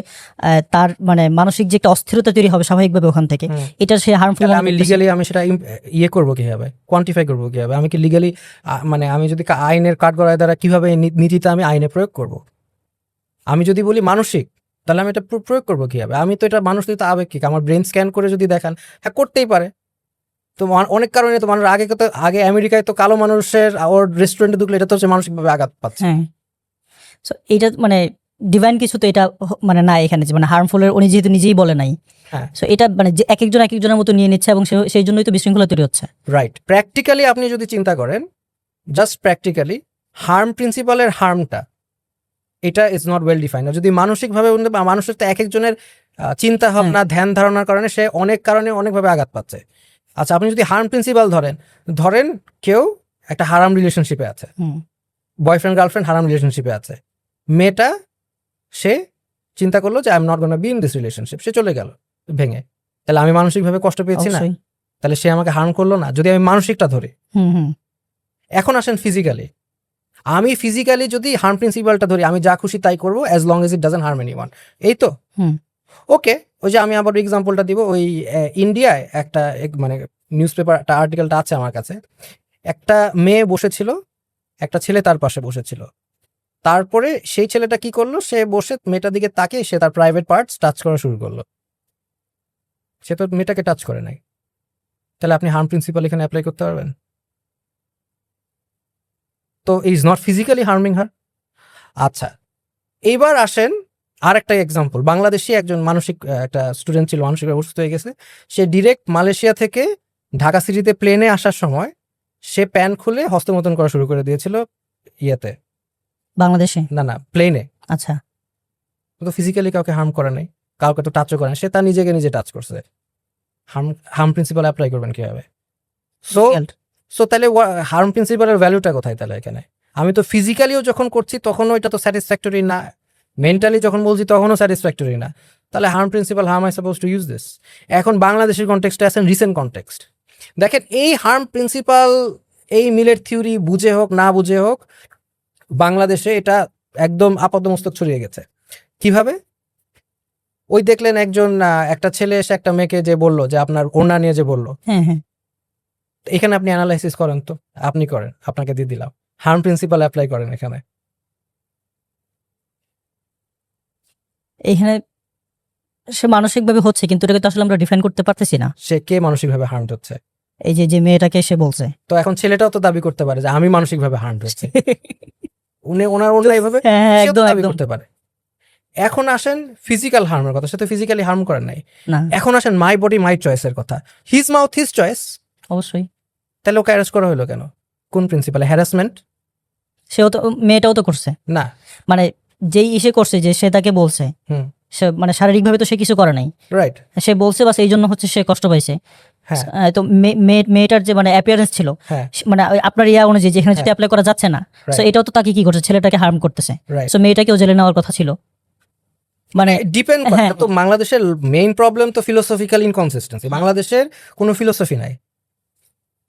তার মানে মানসিক যে একটা অস্থিরতা তৈরি হবে স্বাভাবিকভাবে ওখান থেকে, এটা সে হার্মফুল। আমি লিগালি আমি সেটা ইয়ে করবো কিভাবে, কোয়ান্টিফাই করবো কিভাবে? আমি কি লিগালি মানে আমি যদি আইনের কাঠগড়ায় দ্বারা কিভাবে নীতিটা আমি আইনে প্রয়োগ করব? আমি যদি বলি মানসিক, তাহলে আমি এটা প্রয়োগ করবো কিভাবে? আমি তো এটা মানুষ তো আবেগিক, আমার ব্রেন স্ক্যান করে যদি দেখান, হ্যাঁ করতেই পারে। তো অনেক কারণে তো মানুষ আগে আমেরিকায় তো কালো মানুষের ওর রেস্টুরেন্টে ঢুকলে এটা তো হচ্ছে মানসিকভাবে আঘাত পাচ্ছে। হ্যাঁ। সো এইটা মানে ডিভাইন কিছু তো এটা মানে না এখানে, যে মানে হার্মফুলের উনি যেহেতু নিজেই বলে নাই, হ্যাঁ সো এটা মানে যে এক একজনের মতো নিয়ে নিচ্ছে এবং সেই জন্যই তো বিশৃঙ্খলা তৈরি হচ্ছে। রাইট। প্র্যাকটিক্যালি আপনি যদি চিন্তা করেন, জাস্ট প্র্যাকটিক্যালি হার্ম প্রিন্সিপালের হার্মটা এটা ইজ নট ওয়েল ডিফাইন্ড। যদি মানসিকভাবে মানুষের তো এক একজনের চিন্তা ভাবনা ধ্যান ধারণার কারণে সে অনেক কারণে অনেকভাবে আঘাত পাচ্ছে। আচ্ছা, আপনি যদি হার্ম প্রিন্সিপাল ধরেন কেউ একটা হারাম রিলেশনশিপে আছে, বয়ফ্রেন্ড গার্লফ্রেন্ড হারাম রিলেশনশিপে আছে, মেয়েটা সে চিন্তা করলো যে I am not gonna be in this relationship, সে চলে গেল ভেঙে, তাহলে আমি মানসিকভাবে কষ্ট পেয়েছি না? অবশ্যই। তাহলে সে আমাকে হার্ম করলো না? যদি আমি মানসিকটা ধরি। এখন আসেন ফিজিক্যালি, আমি ফিজিক্যালি যদি হার্ম প্রিন্সিপালটা ধরি, আমি যা খুশি তাই করবো as long as it doesn't harm anyone, এই তো? ওকে, ওই যে আমি আবার এক্সাম্পলটা দিব, ওই ইন্ডিয়ায় একটা মানে নিউজ পেপারটা আর্টিকেলটা আছে আমার কাছে, একটা মেয়ে বসেছিল, একটা ছেলে তার পাশে বসেছিল, তারপরে সেই ছেলেটা কি করলো, সে বসে মেয়েটার দিকে তাকে সে তার প্রাইভেট পার্টস টাচ করা শুরু করলো, সে তো মেয়েটাকে টাচ করে নাই, তাহলে আপনি হার্ম প্রিন্সিপাল এখানে অ্যাপ্লাই করতে পারবেন? তো ইজ নট ফিজিক্যালি হার্মিং হার। আচ্ছা, এইবার আসেন আর একটা এক্সাম্পল। বাংলাদেশি একজন মানসিক একটা স্টুডেন্ট ছিল, মানসিকভাবে অসুস্থ হয়ে গেছে, সে ডিরেক্ট মালয়েশিয়া থেকে ঢাকা সিটিতে প্লেনে আসার সময় সে প্যান্ট খুলে হস্তমৈথুন করা শুরু করে দিয়েছিল ইয়েতে, বাংলাদেশে? না প্লেনে। আচ্ছা, তো ফিজিক্যালি কাউকে হার্ম করে নাই, কাউকে তো টাচও করে না, সে তার নিজেকে নিজে টাচ করছে। হার্ম প্রিন্সিপাল অ্যাপ্লাই করবেন কিভাবে? সো তাহলে হার্ম প্রিন্সিপালের ভ্যালুটা কোথায় তাহলে এখানে? আমি তো ফিজিক্যালিও যখন করছি তখনও এটা তো স্যাটিসফ্যাক্টরি না, মেন্টালি যখন বলছি তখনও স্যাটিসফ্যাক্টরি না, তাহলে harm principal how M I suppose to use this? এখন বাংলাদেশের কনটেক্সটে আছেন, রিসেন্ট কনটেক্সট দেখেন, এই হার্ম প্রিন্সিপাল এই মিলের থিওরি বুঝে হোক না বুঝে হোক, বাংলাদেশে এটা একদম আপাতমস্তক ছড়িয়ে গেছে। কিভাবে? ওই দেখলেন একজন একটা ছেলে এসে একটা মেয়েকে যে বললো যে আপনার ওড়না নিয়ে যে বললো, এখানে আপনি অ্যানালাইসিস করেন তো, আপনি করেন, আপনাকে দিয়ে দিলাম, হার্ম প্রিন্সিপাল অ্যাপ্লাই করেন এখানে। এখানে সে মানসিকভাবে হচ্ছে, কিন্তু এটাকে তো আসলে আমরা ডিফাইন করতে পারতেছি না। সে কে মানসিকভাবে হার্ম হচ্ছে? এই যে মেয়েটাকে সে বলছে, তো এখন ছেলেটাও তো দাবি করতে পারে যে আমি মানসিকভাবে হার্ম হচ্ছে, ওনার এইভাবে একদম দাবি একদম করতে পারে। এখন আসেন ফিজিক্যাল হার্মের কথা, সে তো ফিজিক্যালি হার্ম করেন নাই। না, এখন আসেন মাই বডি মাই চয়েসের কথা, হিজ মাউথ হিজ চয়েস, অবশ্যই। তাহলে ওকে অ্যারেস্ট করা হলো কেন? কোন প্রিন্সিপালে? হ্যারাসমেন্ট? সেও তো, মেয়েটাও তো করছে না, মানে যেই ইসে করছে যে সে তাকে বলছে, সে মানে শারীরিকভাবে তো সে কিছু করে নাই, রাইট, সে বলছে বাস, এই জন্য হচ্ছে সে কষ্ট পাইছে। হ্যাঁ তো মেয়েটার যে মানে অ্যাপিয়ারেন্স ছিল, হ্যাঁ মানে আপনার ইয়া অনুযায়ী যেখানে যেটা অ্যাপ্লাই করা যাচ্ছে না, সো এটাও তো তাকে কি করছে, ছেলেটাকে হার্ম করতেছে। রাইট, সো মেয়েটাকেও জেলে নেওয়ার কথা ছিল। মানে ডিপেন্ড করে। তো বাংলাদেশের মেইন প্রবলেম তো ফিলোসফিক্যাল ইনকনসিস্টেন্সি, বাংলাদেশের কোনো ফিলোসফি নাই।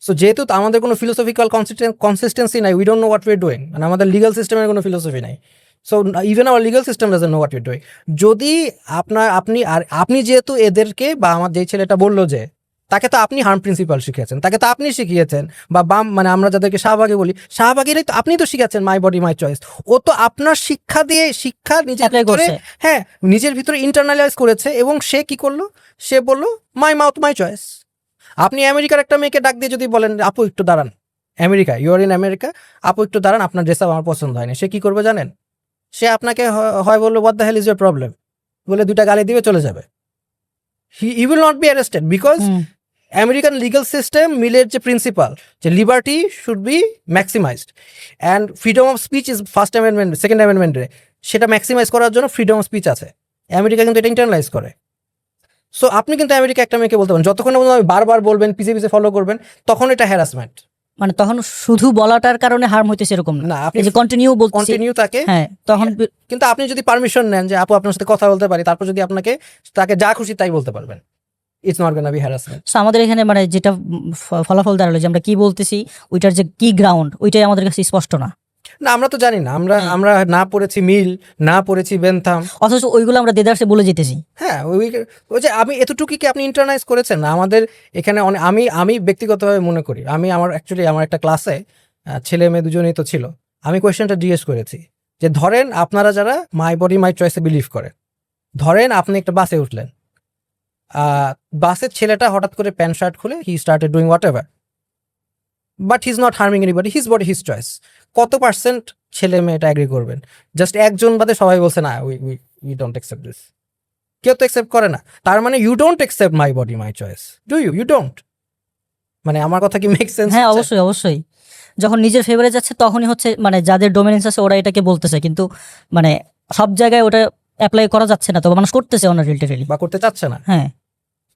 সো যেহেতু আমাদের কোনো ফিলোসফিক্যাল কনসিস্টেন্সি নাই, we don't know what we are doing, মানে আমাদের লিগাল সিস্টেমের কোনো ফিলোসফি নাই। So even our legal system doesn't know what we are doing. যদি আপনি যেহেতু এদেরকে বা আমার যেই ছেলেটা বললো যে তাকে তো আপনি হার্ম প্রিন্সিপাল শিখিয়েছেন, তাকে তো আপনি শিখিয়েছেন, বা বাম মানে আমরা যাদেরকে শাহবাগী বলি, শাহবাগীরাই তো আপনি তো শিখাচ্ছেন মাই বডি মাই চয়েস। ও তো আপনার শিক্ষা নিজের ভিতরে, হ্যাঁ নিজের ভিতরে ইন্টারনালাইজ করেছে, এবং সে কি করলো, সে বললো মাই মাউথ মাই চয়েস। আপনি আমেরিকার একটা মেয়েকে ডাক দিয়ে যদি বলেন আপু একটু দাঁড়ান, America, you are in America, আপু একটু দাঁড়ান, আপনার ড্রেস আপ আমার পছন্দ হয়নি, সে কি করবে জানেন? সে আপনাকে হয় বললো what the hell is your problem, বলে দুইটা গালি দিবে চলে যাবে। He will not be arrested, because American legal system মিলের যে প্রিন্সিপাল, যে liberty should be maximized and freedom of speech is first amendment, second অ্যামেন্ডমেন্টে সেটা ম্যাক্সিমাইজ করার জন্য ফ্রিডম অফ স্পিচ আছে। আমেরিকা কিন্তু এটা ইন্টারনালাইজ করে। সো আপনি কিন্তু আমেরিকা একটা মেয়েকে বলতে পারেন, যতক্ষণ বারবার বলবেন, পিছিয়ে পিছিয়ে ফলো করবেন, তখন এটা হ্যারাসমেন্ট। মানে তখন শুধু বলাটার কারণে হার্ম হইতেছে এরকম না, আপনি যে কন্টিনিউ তাকে, হ্যাঁ তখন। কিন্তু আপনি যদি পারমিশন নেন যে আপু আপনার সাথে কথা বলতে পারি, তারপর যদি তাকে যা খুশি তাই বলতে পারবেন, it's not gonna B harassment. So আমাদের এখানে মানে যেটা ফলাফল দাঁড়ালো যে আমরা কি বলতেছি, ওইটার যে কি গ্রাউন্ড, ওইটাই আমাদের কাছে স্পষ্ট না। আমরা তো জানি না, আমরা না পড়েছি মিল, না পড়েছি বেনথাম, অথচ ওইগুলো আমরা দেদারসে বলে যেতেছি। হ্যাঁ ওই যে আমি এতটুকু কি আপনি ইন্টারনালাইজ করেছেন না? আমাদের এখানে আমি ব্যক্তিগতভাবে মনে করি, আমার একটা ক্লাসে ছেলে মেয়ে দুজনেই তো ছিল, আমি কোয়েশ্চেনটা জিজ্ঞেস করেছি যে ধরেন আপনারা যারা মাই বডি মাই চয়েসে বিলিভ করে, ধরেন আপনি একটা বাসে উঠলেন, বাসের ছেলেটা হঠাৎ করে প্যান্ট শার্ট খুলে he started doing what ever, but he is not harming anybody, his body his choice. কত পার্সেন্ট ছেলে মেয়ে এটা অ্যাগ্রি করবেন? জাস্ট একজন বাদে সবাই বলছে না, উই ডোন্ট অ্যাকসেপ্ট দিস। কেউ তো অ্যাকসেপ্ট করে না। তার মানে you don't accept my body my choice, do you? You don't. মানে আমার কথা কি মেক সেন্স? হ্যাঁ, অবশ্যই অবশ্যই। যখন নিজের ফেভারে যাচ্ছে তখনই হচ্ছে মানে যাদের ডোমিনেন্স আছে ওরা এটাকে বলতেছে, কিন্তু মানে সব জায়গায় ওটা অ্যাপ্লাই করা যাচ্ছে না, তবে মানুষ করতেছে অনারিলেটেডলি। বা করতে চাচ্ছে না, হ্যাঁ,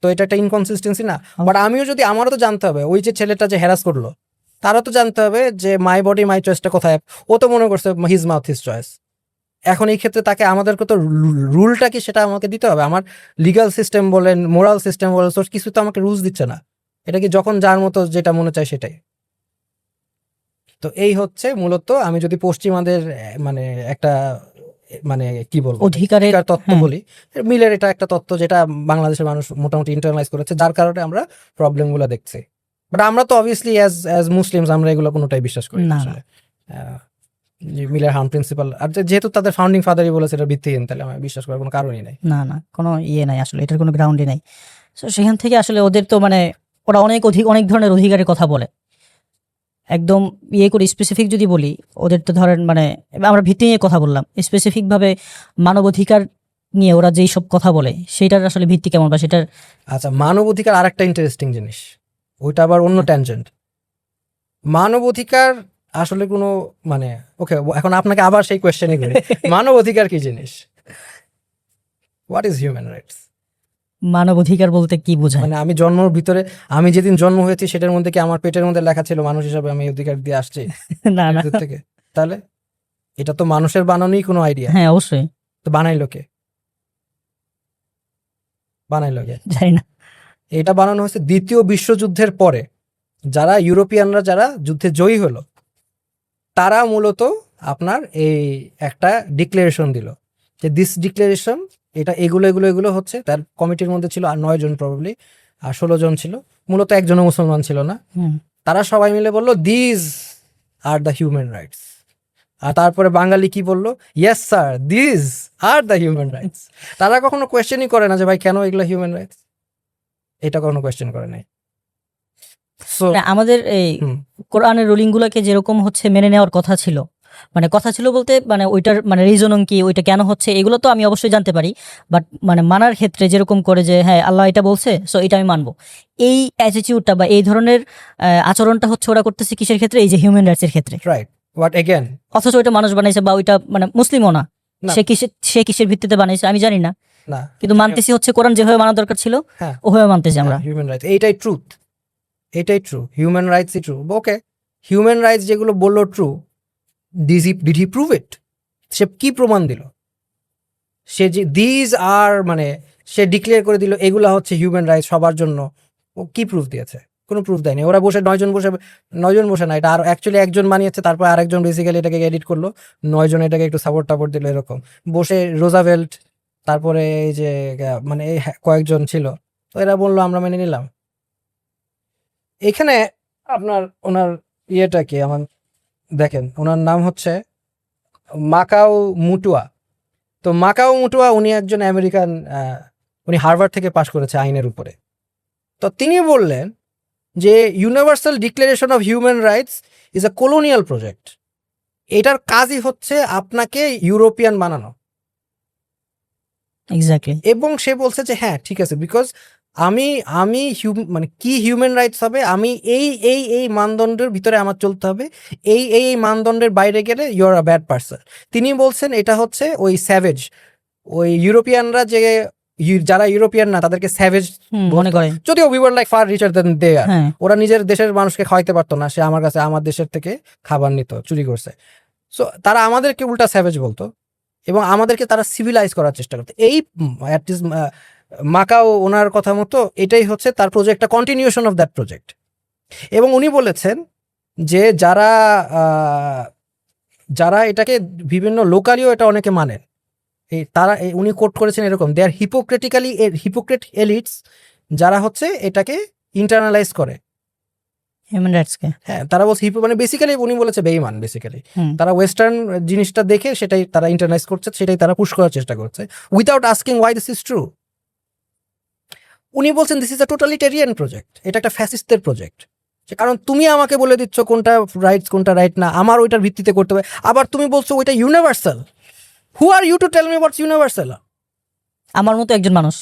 তো এটা একটা ইনকনসিস্টেন্সি না? বাট আমিও যদি, আমারও তো জানতে হবে, ওই যে ছেলেটা যে হ্যারাস করলো তারও তো জানতে হবে যে মাই বডি মাই চয়েসটা কোথায়। ও তো মনে করছে হিজ মাউথ হিজ চয়েস। এখন এই ক্ষেত্রে তাকে, আমাদেরকে তো রুলটা কি সেটা আমাকে দিতে হবে। আমার লিগাল সিস্টেম বলেন, মোরাল সিস্টেম বলেন, সোর্স কিছু তো আমাকে রুলস দিচ্ছে না। এটা কি যখন যার মতো যেটা মনে চায় সেটাই। তো এই হচ্ছে মূলত, আমি যদি পশ্চিমাদের মানে একটা মানে কি বলবো অধিকারের তত্ত্ব হ্যাঁ। বলি, মিলের এটা একটা তত্ত্ব যেটা বাংলাদেশের মানুষ মোটামুটি ইন্টারনালাইজ করেছে, যার কারণে আমরা প্রবলেমগুলো দেখছি। বাট আমরা তো অবভিয়াসলি অ্যাজ মুসলিমস আমরা এগুলো কোনোটাই বিশ্বাস করি না না, আসলে। মিলের হার্ম প্রিন্সিপাল, আর যেহেতু তাদের ফাউন্ডিং ফাদারই বলেছে এটা ভিত্তিহীন, তাহলে আমি বিশ্বাস করার কোনো কারণই নাই। না, না, কোনো ইয়ে নাই আসলে, এটার কোনো গ্রাউন্ডই নাই। তো সেখান থেকে আসলে ওদের তো মানে ওরা অনেক ধরনের অধিকারের কথা বলে। একদম ইয়ে করে স্পেসিফিক যদি বলি, ওদের তো ধরেন মানে আমরা ভিত্তি নিয়ে কথা বললাম, স্পেসিফিকভাবে মানবাধিকার নিয়ে ওরা যেই সব কথা বলে সেটার আসলে ভিত্তি কেমন, বা সেটার আচ্ছা, মানবাধিকার আর একটা ইন্টারেস্টিং জিনিস, ওইটা আবার অন্য ট্যানজেন্ট। মানবাধিকার আসলে কোনো মানে, ওকে এখন আপনাকে আবার সেই কোয়েশ্চেনই করি, মানবাধিকার কি জিনিস? What is human rights? মানবাধিকার বলতে কি বোঝায়? মানে আমি জন্মর ভিতরে, আমি যেদিন জন্ম হয়েছি সেটার মধ্যে কি আমার পেটের মধ্যে লেখা ছিল মানুষ হিসাবে আমি এই অধিকার দিয়ে আসছি না, না, দূর থেকে? তাহলে এটা তো মানুষের বানানোই কোনো আইডিয়া। হ্যাঁ অবশ্যই। তো বানাইলো কে? বানাইলো কে? জানি না। এটা বানানো হয়েছে দ্বিতীয় বিশ্বযুদ্ধের পরে, যারা ইউরোপিয়ানরা যারা যুদ্ধে জয়ী হলো তারা মূলত আপনার এই একটা ডিক্লারেশন দিল যে দিস ডিক্লারেশন, এটা এগুলো এগুলো এগুলো হচ্ছে। তার কমিটির মধ্যে ছিল আর 9 জন প্রবাবলি, আর 16 জন ছিল, মূলত একজনও মুসলমান ছিল না। হুম, তারা সবাই মিলে বলল this are the human rights. আর তারপরে বাঙালি কি বললো? Yes sir, this are the human rights. তারা কখনো কোয়েশ্চেনই করে না যে ভাই কেন এগুলো হিউম্যান রাইটস, এটা কখনো কোয়েশ্চেন করে নাই। সো মানে আমাদের এই হুম, কোরআনের রুলিং গুলাকে যেরকম হচ্ছে মেনে নেওয়ার কথা ছিল, মানে কথা ছিল বলতে মানে ওইটার মানে রিজনিং কি, ওইটা কেন হচ্ছে, এগুলো তো আমি অবশ্যই জানতে পারি। বাট মানে মানার ক্ষেত্রে যেরকম করে যে হ্যাঁ আল্লাহ এটা বলছে সো এটা আমি মানবো, এই অ্যাটিটিউডটা বা এই ধরনের আচরণটা হচ্ছে ওরা করতেছে কিসের ক্ষেত্রে? এই যে হিউম্যান রাইটস এর ক্ষেত্রে। Right, what again? অথচ ওইটা মানুষ বানাইছে, বা ওইটা মানে মুসলিমও না। না। সে কিসের ভিত্তিতে বানাইছে আমি জানি না, না, কিন্তু মানতেছি হচ্ছে কোরআন যেভাবে মানা দরকার ছিল হ্যাঁ, ওভাবে মানতেছি আমরা। হিউম্যান রাইটস এইটাই ট্রুথ, এটাই ট্রু, হিউম্যান রাইটসই ট্রু। ওকে, হিউম্যান রাইটস যেগুলো বললো true, did he prove it? সে কি প্রমাণ দিল? সে যে দিস আর মানে সে ডিক্লেয়ার করে দিল এগুলা হচ্ছে হিউম্যান রাইটস সবার জন্য, ও কি প্রুফ দিয়েছে? কোনো প্রুফ দেয়নি। ওরা বসে 9 জন বসে, 9 জন বসে না, এটা আর অ্যাকচুয়ালি একজন বানিয়েছে, তারপর আরেকজন বেসিক্যালি এটাকে এডিট করলো, 9 জন এটাকে একটু সাপোর্ট টাপোর্ট দিল, এরকম বসে রোজাভেল্ট, তারপরে এই যে মানে এই কয়েকজন ছিল, তো এরা বললো আমরা মেনে নিলাম। এখানে আপনার ওনার ইয়েটা কি আমার দেখেন, ওনার নাম হচ্ছে মাকাও মুটুয়া। তো মাকাও মুটুয়া উনি একজন আমেরিকান, উনি হার্ভার্ড থেকে পাশ করেছে আইনের উপরে। তো তিনি বললেন যে universal declaration of human rights is a colonial project. এটার কাজই হচ্ছে আপনাকে ইউরোপিয়ান বানানো। এক্স্যাক্টলি। এবং সে বলছে যে হ্যাঁ ঠিক আছে, বিকজ আমি মানে কি হিউম্যান রাইটস হবে, আমি এই মানদণ্ডের ভিতরে আমার চলতে হবে, এই মানদণ্ডের বাইরে গেলে you are a bad person. তিনি বলছেন এটা হচ্ছে ওই স্যাভেজ, ওই ইউরোপিয়ানরা যে যারা ইউরোপিয়ান না তাদেরকে স্যাভেজ মনে করে। যদিও we were like far richer than they আর। হ্যাঁ, ওরা নিজের দেশের মানুষকে খাওয়াইতে পারতো না, সে আমার কাছে আমার দেশের থেকে খাবার নিত, চুরি করছে। সো তারা আমাদেরকে উল্টা স্যাভেজ বলতো এবং আমাদেরকে তারা সিভিলাইজ করার চেষ্টা করতো। এই অ্যাটলিস্ট মাকাও ওনার কথা মতো এটাই হচ্ছে তার প্রজেক্টটা, কন্টিনিউশন অফ দ্যাট প্রজেক্ট। এবং উনি বলেছেন যে যারা এটাকে বিভিন্ন লোকালিও এটা অনেকে মানেন, তারা উনি কোট করেছেন এরকম, দে আর হিপোক্রেট এলিটস, যারা হচ্ছে এটাকে ইন্টারনালাইজ করে হিউম্যান রাইটসকে। হ্যাঁ, তারা বলছে মানে বেসিক্যালি উনি বলেছে বেঈমান। বেসিক্যালি হুম, তারা ওয়েস্টার্ন জিনিসটা দেখে সেটাই তারা ইন্টারনালাইজ করছে, সেটাই তারা পুশ করার চেষ্টা করছে without asking why this is true. উনি বলছেন this is a totalitarian project, এটা একটা ফ্যাসিস্টদের প্রজেক্ট। কারণ তুমি আমাকে বলে দিচ্ছ কোনটা রাইট কোনটা রাইট না, আমার ওইটার ভিত্তিতে করতে হবে। আবার তুমি বলছো ওইটা universal. Who are you to tell me what's universal? আমার মতো একজন মানুষ,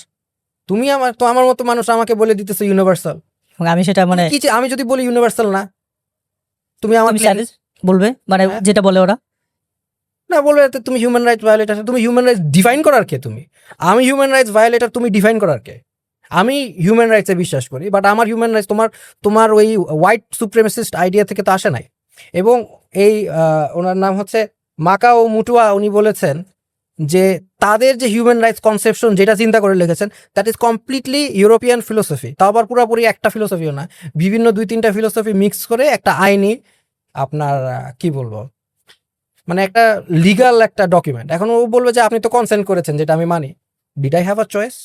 তুমি আমার মতো মানুষ আমাকে বলে দিতেছো ইউনিভার্সাল। এবং আমি সেটা মানে কি আমি যদি বলি ইউনিভার্সাল না, তুমি আমার তুমি challenge বলবে মানে হ্যাঁ। যেটা বলে ওরা। না বলবে তো তুমি হিউম্যান রাইটস ভায়োলেটার। তুমি হিউম্যান রাইটস ডিফাইন করার কে? তুমি, আমি হিউম্যান রাইটস ভায়োলেটার, তুমি ডিফাইন করার কে? আমি হিউম্যান রাইটসে বিশ্বাস করি, বাট আমার হিউম্যান রাইটস তোমার ওই হোয়াইট সুপ্রিমেসিস্ট আইডিয়া থেকে তো আসে নাই। এবং এই ওনার নাম হচ্ছে মাকাও মুটুয়া, উনি বলেছেন যে তাদের যে হিউম্যান রাইটস কনসেপশন যেটা চিন্তা করে লিখেছেন, that is completely European philosophy. তাও আবার পুরোপুরি একটা ফিলোসফিও না, বিভিন্ন 2-3টা ফিলোসফি মিক্স করে একটা আইনি আপনার কি বলবো, মানে একটা লিগাল একটা ডকুমেন্ট। এখন ও বলবে যে আপনি তো কনসেন্ট করেছেন, যেটা আমি মানি। Did I have a choice?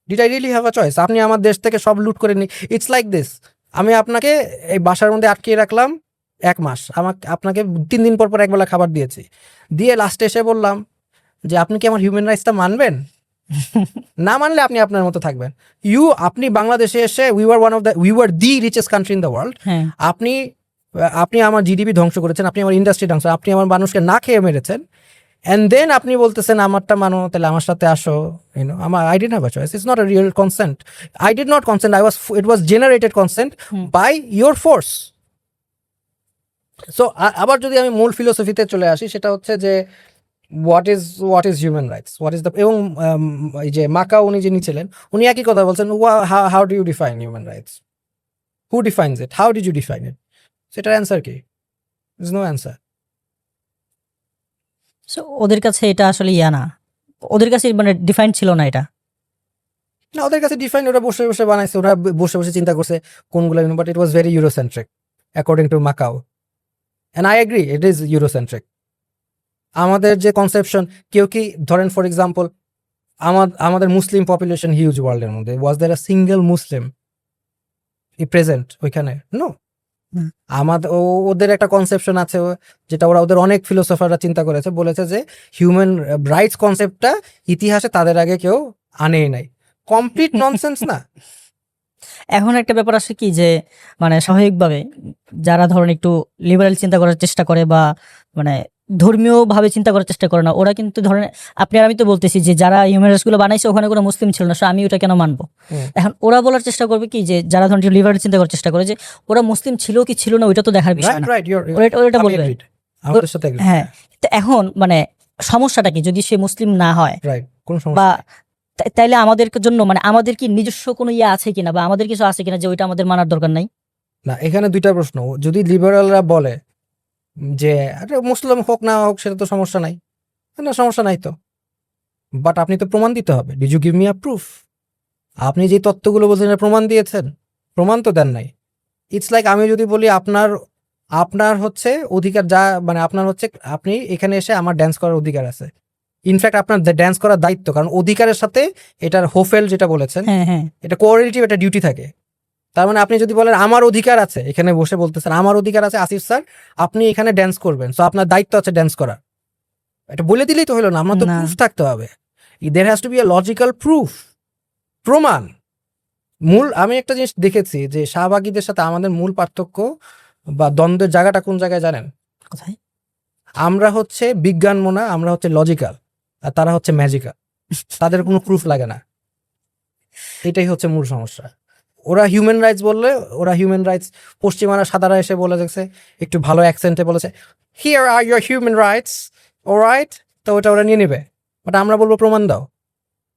Did I really have a choice? আপনি আমার দেশ থেকে সব লুট করে নি। ইটস লাইক দিস, আমি আপনাকে এই বাসার মধ্যে আটকিয়ে রাখলাম 1 মাস, আপনাকে 3 দিন পর পর একবেলা খাবার দিয়েছি, দিয়ে লাস্টে এসে বললাম যে আপনি কি আমার হিউম্যান রাইটসটা মানবেন? না মানলে আপনি আপনার মতো থাকবেন। আপনি বাংলাদেশে এসে we were the richest country in the world. হ্যাঁ, আপনি আমার জিডিপি ধ্বংস করেছেন, আপনি আমার ইন্ডাস্ট্রি ধ্বংস, আপনি আমার মানুষকে না খেয়ে মেরেছেন, অ্যান্ড দেন আপনি বলতেছেন আমারটা মানো, তাহলে আমার সাথে আসো। I didn't have a choice, it's not a real consent. I did not consent, it was generated consent by your force. So আবার যদি আমি মূল ফিলোসফিতে চলে আসি, সেটা হচ্ছে যে what is human rights, what is the, এবং এই যে মাকাও উনি যিনি ছিলেন, উনি একই কথা বলছেন, how do you define human rights, who defines it, how did you define it? সেটার অ্যান্সার কি? Is no answer. সো ওদের কাছে এটা আসলে না, ওদের কাছে মানে ডিফাইন ছিল না এটা। না, ওদের কাছে ডিফাইন, ওরা বসে বসে বানাইছে, ওরা বসে বসে চিন্তা করছে কোনগুলো, but it was very Eurocentric according to Macau, and I agree it is Eurocentric. আমাদের যে কনসেপশন, কেউ কি ধরেন ফর এক্সাম্পল আমাদের মুসলিম পপুলেশন হিউজ ওয়ার্ল্ডের মধ্যে, ওয়াজ দেয়ার আ সিঙ্গেল মুসলিম প্রেজেন্ট ওইখানে? নো। ওদের একটা কনসেপশন আছে, যেটা ওদের অনেক ফিলোসফাররা চিন্তা করেছে, বলেছে যে হিউম্যান রাইটস কনসেপ্টটা ইতিহাসে তাদের আগে কেউ আনেই নাই। কমপ্লিট ননসেন্স না? এখন একটা ব্যাপার আসে কি যে মানে স্বাভাবিকভাবে যারা ধরেন একটু লিবারেল চিন্তা করার চেষ্টা করে বা মানে ধর্মীয় ভাবে চিন্তা করার চেষ্টা করে না, ওরা কিন্তু ধরেন আপনি আর আমি তো বলতেছি যে যারা হিউম্যান রাইটস গুলো বানাইছে ওখানে কোনো মুসলিম ছিল না, আমি ওটা কেন মানবো? এখন ওরা বলার চেষ্টা করবে কি যে যারা ধরেন লিবারেল চিন্তা করার চেষ্টা করে যে ওরা মুসলিম ছিল কি ছিল না ওইটা তো দেখার বিষয় না, ওটা বলবে। হ্যাঁ, তো এখন মানে সমস্যাটা কি যদি সে মুসলিম না হয় বা তাইলে আমাদের জন্য মানে আমাদের কি নিজস্ব কোনো আছে কিনা বা আমাদের কিছু আছে কিনা যে ওইটা আমাদের মানার দরকার নাই? না, এখানে দুইটা প্রশ্ন। যদি লিবারালরা বলে যে আরে মুসলিম হোক না হোক সেটা তো সমস্যা নাই, না সমস্যা নাই তো, বাট আপনি তো প্রমাণ দিতে হবে। Did you give me a proof? আপনি যে তত্ত্বগুলো বলছেন প্রমাণ দিয়েছেন? প্রমাণ তো দেন নাই। ইটস লাইক আমি যদি বলি আপনার হচ্ছে অধিকার, যা মানে আপনার হচ্ছে আপনি এখানে এসে আমার ড্যান্স করার অধিকার আছে, ইনফ্যাক্ট আপনার ড্যান্স করার দায়িত্ব, কারণ অধিকারের সাথে এটার হোফেল যেটা বলেছেন, এটা কোঅপারেটিভ, এটা ডিউটি থাকে। তার মানে আপনি যদি বলেন আমার অধিকার আছে, এখানে বসে বলতেছেন আমার অধিকার আছে আসিফ স্যার, আপনি এখানে ড্যান্স করবেন, সো আপনার দায়িত্ব আছে ড্যান্স করা, এটা বলে দিলেই তো হলো না, আমার তো প্রুফ থাকতে হবে। There has to be a logical proof, প্রমাণ। আমি একটা জিনিস দেখেছি যে শাহবাগীদের সাথে আমাদের মূল পার্থক্য বা দ্বন্দ্বের জায়গাটা কোন জায়গায় জানেন? কোথায়? আমরা হচ্ছে বিজ্ঞান মোনা, আমরা হচ্ছে লজিক্যাল, আর তারা হচ্ছে ম্যাজিক্যাল। তাদের কোনো প্রুফ লাগে না, এটাই হচ্ছে মূল সমস্যা। ওরা হিউম্যান রাইটস বললে, ওরা হিউম্যান রাইটস, পশ্চিমারা সাদারা এসে বলে দেখছে একটু ভালো অ্যাকসেন্টে বলেছে here are your human rights, alright, তো ওটা ওরা নিয়ে নেবে। বাট আমরা বলবো প্রমাণ দাও,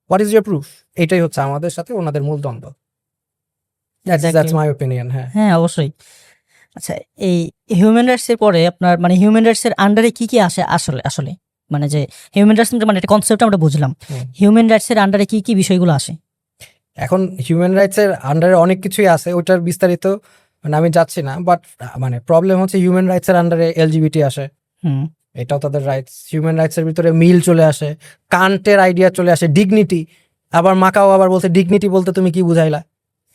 হোয়াট ইজ ইউর প্রুফ? এটাই হচ্ছে আমাদের সাথে ওনাদের মূল দ্বন্দ্ব। That's my opinion. হ্যাঁ, অবশ্যই। আচ্ছা, এই হিউম্যান রাইটস এর পরে আপনার মানে হিউম্যান রাইটস এর আন্ডারে কি কি আসে আসলে মানে যে হিউম্যান রাইটস মানে একটা কনসেপ্ট আমরা বুঝলাম, হিউম্যান রাইটস এর আন্ডারে কি কি বিষয়গুলো আসে? এখন হিউম্যান রাইটস এর আন্ডারে অনেক কিছুই আছে, ওইটার বিস্তারিত মানে আমি যাচ্ছি না, বাট মানে প্রবলেম হচ্ছে হিউম্যান রাইটস এর আন্ডারে এলজিবিটি আসে, এটাও তাদের রাইটস। হিউম্যান রাইটস এর ভিতরে মিল চলে আসে, কান্টের আইডিয়া চলে আসে, ডিগনিটি। আবার মাকাও আবার বলছে ডিগনিটি বলতে তুমি কি বুঝাইলা,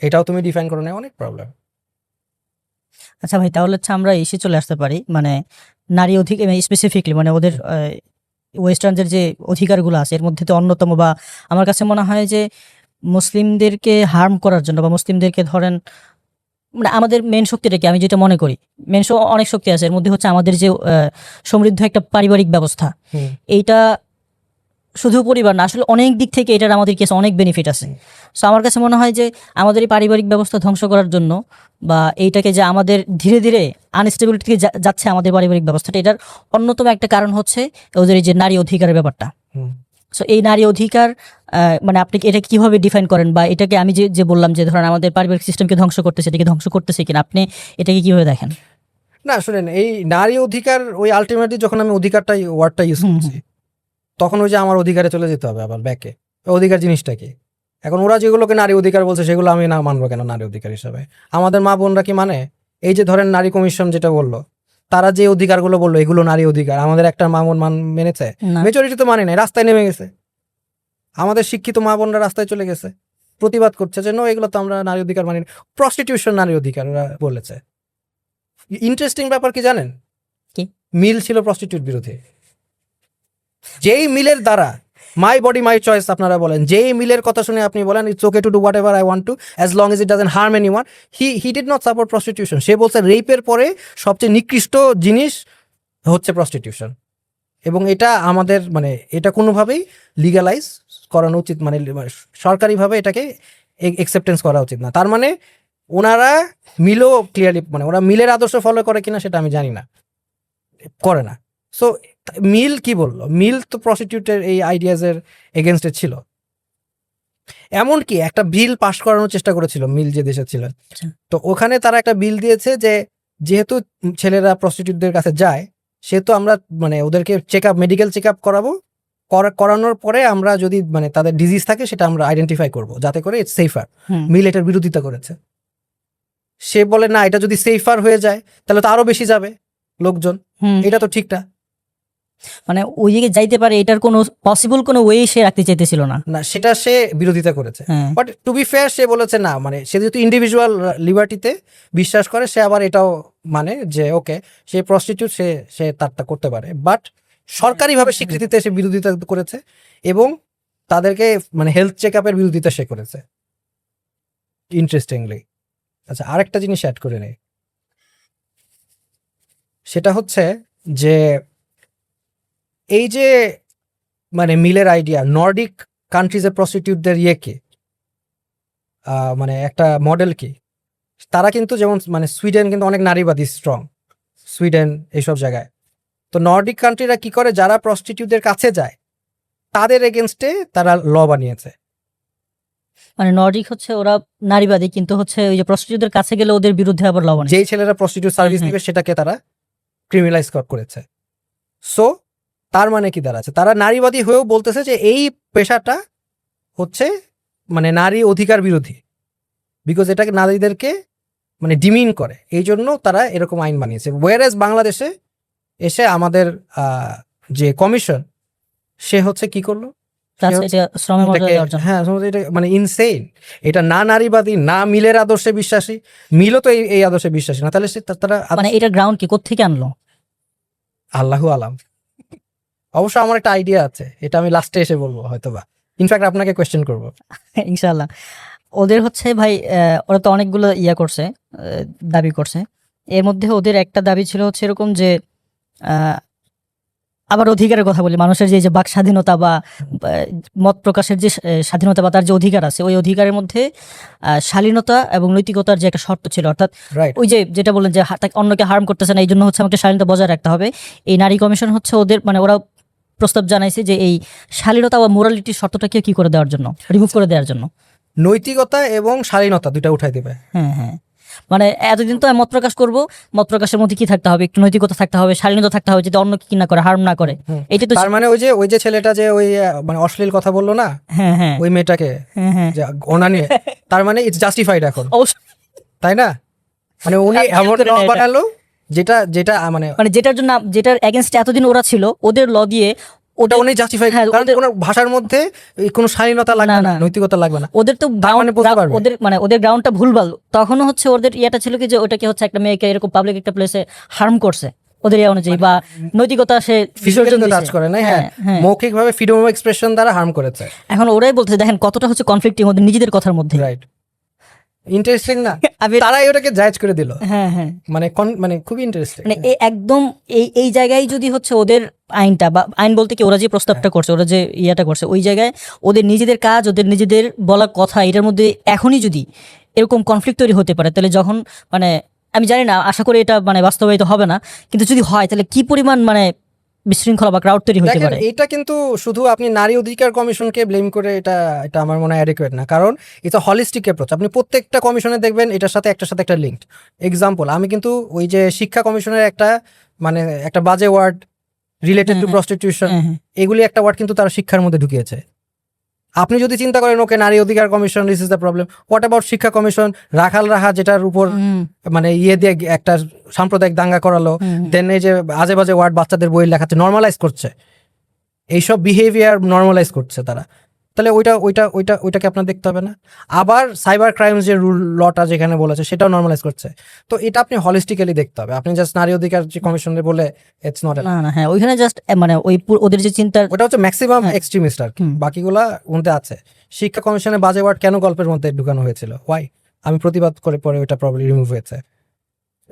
এটাও তুমি ডিফাইন করো না, অনেক প্রবলেম। আচ্ছা ভাই, তাহলে হচ্ছে আমরা এসে চলে আসতে পারি মানে নারী অধিকার স্পেসিফিকলি মানে ওদের ওয়েস্টার্নদের যে অধিকারগুলো আছে এর মধ্যে তো অন্যতম, বা আমার কাছে মনে হয় যে মুসলিমদেরকে হার্ম করার জন্য বা মুসলিমদেরকে ধরেন মানে আমাদের মেন শক্তিটা কি, আমি যেটা মনে করি মেন অনেক শক্তি আছে, এর মধ্যে হচ্ছে আমাদের যে সমৃদ্ধ একটা পারিবারিক ব্যবস্থা, এইটা শুধু পরিবার না, আসলে অনেক দিক থেকে এটার আমাদের কাছে অনেক বেনিফিট আছে। সো আমার কাছে মনে হয় যে আমাদের এই পারিবারিক ব্যবস্থা ধ্বংস করার জন্য, বা এইটাকে যে আমাদের ধীরে ধীরে আনস্টেবিলিটি থেকে যাচ্ছে আমাদের পারিবারিক ব্যবস্থাটা, এটার অন্যতম একটা কারণ হচ্ছে ওদের এই যে নারী অধিকারের ব্যাপারটা। সো এই নারী অধিকার মানে আপনি এটা কিভাবে ডিফাইন করেন, বা এটাকে আমি যে বললাম যে ধরেন আমাদের পারিবারিক সিস্টেমকে ধ্বংস করতেছে, এটাকে ধ্বংস করতেছে কিনা, আপনি এটাকে কিভাবে দেখেন? না শুনেন, এই নারী অধিকার ওই আলটিমেটলি যখন আমি অধিকারটা ওয়ার্ডটা ইউজ করছি, তখন ওই যে আমার অধিকারে চলে যেতে হবে আবার ব্যাকে। অধিকার জিনিসটা কি? এখন ওরা যেগুলোকে নারী অধিকার বলছে সেগুলো আমি না মানবো কেন নারী অধিকার হিসাবে? আমাদের মা বোনরা কি মানে? এই যে ধরেন নারী কমিশন যেটা বললো, তারা যে অধিকারগুলো বললো এগুলো নারী অধিকার, আমাদের একটা মা বোন মেনেছে? মেজরিটি তো মানে নাই, রাস্তায় নেমে গেছে। আমাদের শিক্ষিত মা বোনরা রাস্তায় চলে গেছে, প্রতিবাদ করছে যে নো, এগুলো তো আমরা নারী অধিকার মানি। প্রস্টিটিউশন নারী অধিকার ওরা বলেছে। ইন্টারেস্টিং ব্যাপার কি জানেন? কি? মিল ছিল প্রস্টিটিউট বিরোধী। যেই মিলের দ্বারা মাই বডি মাই চয়েস আপনারা বলেন, যেই মিলের কথা শুনে আপনি বলেন it's okay to do whatever I want to as long as it doesn't harm anyone, he did not support prostitution. সে বলছে রেপের পরে সবচেয়ে নিকৃষ্ট জিনিস হচ্ছে প্রস্টিটিউশন, এবং এটা আমাদের মানে এটা কোনোভাবেই লিগালাইজ করানো উচিত, মানে সরকারিভাবে এটাকে একসেপ্টেন্স করা উচিত না। তার মানে ওনারা মিলও ক্লিয়ারলি, মানে ওরা মিলের আদর্শ ফলো করে কিনা সেটা আমি জানি না, করে না। সো মিল কি বললো? মিল তো প্রস্টিটিউটের এই আইডিয়াজের এগেনস্টে ছিল। এমনকি একটা বিল পাস করানোর চেষ্টা করেছিল মিল যে দেশে ছিলেন, তো ওখানে তারা একটা বিল দিয়েছে যে যেহেতু ছেলেরা প্রস্টিটিউটদের কাছে যায়, সেহেতু আমরা মানে ওদেরকে মেডিকেল চেক আপ করাবো, করানোর পরে আমরা যদি মানে তাদের ডিজিজ থাকে সেটা আমরা আইডেন্টিফাই করবো, যাতে করে ইটস সেফার। মিল এটার বিরোধিতা করেছে। সে বলে না, এটা যদি সেফার হয়ে যায় তাহলে তো আরো বেশি যাবে লোকজন, এটা তো ঠিক না। মানে ওই দিকে যাইতে পারে এটার কোনো পসিবল কোনো ওয়ে সে রাখতে চাইতেছিল না, না সেটা সে বিরোধিতা করেছে। বাট টু বি ফেয়ার সে বলেছে না, মানে সে যেহেতু ইন্ডিভিজুয়াল লিবার্টিতে বিশ্বাস করে, সে আবার এটাও মানে যে ওকে সে প্রস্টিটিউট, সে তারটা করতে পারে, বাট সরকারিভাবে স্বীকৃতিতে সে বিরোধিতা করেছে, এবং তাদেরকে মানে হেলথ চেক আপের বিরোধিতা সে করেছে। ইন্টারেস্টিংলি। আচ্ছা, আরেকটা জিনিস অ্যাড করে নেই, সেটা হচ্ছে যে এই যে মানে মিলের আইডিয়া, নর্ডিক কান্ট্রিজের প্রস্টিটিউটদের কি মানে একটা মডেল কি, তারা কিন্তু যেমন মানে সুইডেন কিন্তু অনেক নারীবাদী স্ট্রং, সুইডেন এইসব জায়গায়। তো নর্ডিক কান্ট্রিরা কি করে, যারা প্রস্টিটিউটদের কাছে যায় তাদের এগেনস্টে তারা ল বানিয়েছে। মানে নর্ডিক হচ্ছে ওরা নারীবাদী, কিন্তু হচ্ছে ওই যে প্রস্টিটিউটদের কাছে গেলে ওদের বিরুদ্ধে আবার ল বানায়। যেই ছেলেরা প্রস্টিটিউট সার্ভিস দিবে সেটাকে তারা ক্রিমিনালাইজ করেছে। সো তার মানে কি দাঁড়াচ্ছে, তারা নারীবাদী হয়েও বলতেছে যে এই পেশাটা হচ্ছে মানে নারী অধিকার বিরোধী, বিকজ এটাকে নারীদেরকে মানে ডিমিন করে, এই জন্য তারা এরকম আইন বানিয়েছে। ওয়ারএস বাংলাদেশে এসে আমাদের যে কমিশন, সে হচ্ছে কি করলো, হ্যাঁ মানে ইনসেইন। এটা না নারীবাদী, না মিলের আদর্শে বিশ্বাসী, মিলও তো এই আদর্শে বিশ্বাসী না, তাহলে তারা মানে এটা গ্রাউন্ড কি কোত্থেকে আনলো আল্লাহু আলাম। অবশ্য আমার একটা আইডিয়া আছে, এটা আমি লাস্টে এসে বলবো হয়তোবা, ইনফ্যাক্ট আপনাকে কোয়েশ্চেন করবো ইনশাআল্লাহ। ওদের হচ্ছে ভাই ওরা তো অনেকগুলো করছে, দাবি করছে। এর মধ্যে ওদের একটা দাবি ছিল হচ্ছে এরকম যে আবার অধিকারের কথা বলি, মানুষের যে বাক স্বাধীনতা বা মত প্রকাশের যে স্বাধীনতা বা তার যে অধিকার আছে, ওই অধিকারের মধ্যে শালীনতা এবং নৈতিকতার যে একটা শর্ত ছিল, অর্থাৎ ওই যে যেটা বললেন যে অন্যকে হার্ম করতেছে না, এই জন্য হচ্ছে আমাকে শালীনতা বজায় রাখতে হবে। এই নারী কমিশন হচ্ছে ওদের মানে ওরা প্রস্তাব জানাইছে যে এই শালীনতা বা মোরালিটির শর্তটাকে কি করে দেওয়ার জন্য, রিমুভ করে দেওয়ার জন্য, নৈতিকতা এবং শালীনতা দুইটা উঠাই দেবে। হ্যাঁ, মানে এতদিন তো মত প্রকাশ করবো, মত প্রকাশের মধ্যে কি থাকতে হবে, একটু নৈতিকতা থাকতে হবে, শালীনতা থাকতে হবে, যদি অন্য কি না করে, হার্ম না করে। এটা তো তার মানে ওই যে ছেলেটা যে ওই মানে অশ্লীল কথা বললো না, হ্যাঁ ওই মেয়েটাকে ওনা নিয়ে, তার মানে ইটস জাস্টিফাইড এখন, তাই না? মানে উনি এমন ল বানালো যেটা মানে যেটার জন্য, যেটার এগেইনস্ট এতদিন ওরা ছিল, ওদের ল দিয়ে ওটা উনি জাস্টিফাই, কারণ কোনো ভাষার মধ্যে কোনো শালীনতা লাগবে না, নৈতিকতা লাগবে না। ওদের তো ওদের গ্রাউন্ডটা ভুলভাল। তখনও হচ্ছে ওদের ইয়েটা ছিল কি যে ওটাকে হচ্ছে একটা মেয়েকে এরকম পাবলিক একটা প্লেসে হার্ম করছে ওদের অনুযায়ী, বা নৈতিকতা সে বিসর্জন টাচ করে না, হ্যাঁ মৌখিকভাবে ফ্রিডম অফ এক্সপ্রেশন দ্বারা হার্ম করেছে। এখন ওরাই বলতে দেখেন কতটা হচ্ছে কনফ্লিক্টিং ওদের নিজেদের কথার মধ্যে, রাইট। ইন্টারেস্টিং না? আমি তারাই ওটাকে জায়েজ করে দিল, হ্যাঁ হ্যাঁ মানে খুবই ইন্টারেস্টিং। মানে একদম এই জায়গায় যদি হচ্ছে ওদের আইনটা বা আইন বলতে কি ওরা যে প্রস্তাবটা করছে, ওরা যে ইয়াটা করছে, ওই জায়গায় ওদের নিজেদের কাজ, ওদের নিজেদের বলা কথা, এটার মধ্যে এখনই যদি এরকম কনফ্লিক্ট তৈরি হতে পারে, তাহলে যখন মানে আমি জানি না, আশা করি এটা মানে বাস্তবায়িত হবে না, কিন্তু যদি হয় তাহলে কি পরিমাণ মানে বিশৃঙ্খলা বা ক্রাউড তৈরি হতে দেখেন, পারে। এটা কিন্তু শুধু আপনি নারী অধিকার কমিশনকে ব্লেম করে এটা এটা আমার মনে হয় অ্যাডিকুয়েট না, কারণ এটা হলিস্টিক অ্যাপ্রোচ। আপনি প্রত্যেকটা কমিশনে দেখবেন এটার সাথে একটা লিঙ্কড। এক্সাম্পল, আমি কিন্তু ওই যে শিক্ষা কমিশনের মানে একটা বাজে ওয়ার্ড রিলেটেড টু প্রস্টিটিউশন, হ্যাঁ, হ্যাঁ। এগুলি একটা ওয়ার্ড কিন্তু তারা শিক্ষার মধ্যে ঢুকিয়েছে। আপনি যদি চিন্তা করেন ওকে নারী অধিকার commission this is the problem, what about শিক্ষা কমিশন, রাখাল রাহা যেটার উপর মানে দিয়ে একটা সাম্প্রদায়িক দাঙ্গা করালো, দেন এই যে আজে বাজে ওয়ার্ড বাচ্চাদের বই লেখাচ্ছে, নর্মালাইজ করছে, এইসব বিহেভিয়ার নর্মালাইজ করছে তারা, তাহলে ওইটাকে আপনার দেখতে হবে না? আবার সাইবার ক্রাইমস যে রুল লটা যেখানে বলেছে সেটাও নর্মালাইজ করছে। তো এটা আপনি হলিস্টিক্যালি দেখতে হবে, আপনি জাস্ট নারী অধিকার যে কমিশনে বলে ইটস নট। না না, হ্যাঁ, ওইখানে জাস্ট মানে ওই ওদের যে চিন্তার, ওটা হচ্ছে ম্যাক্সিমাম এক্সট্রিমিস্ট আর কি, বাকিগুলা মধ্যে আছে। শিক্ষা কমিশনে বাজে ওয়ার্ড কেন গল্পের মধ্যে ঢুকানো হয়েছিল, ওয়াই? আমি প্রতিবাদ করে পরে ওটা প্রবলি রিমুভ হয়েছে,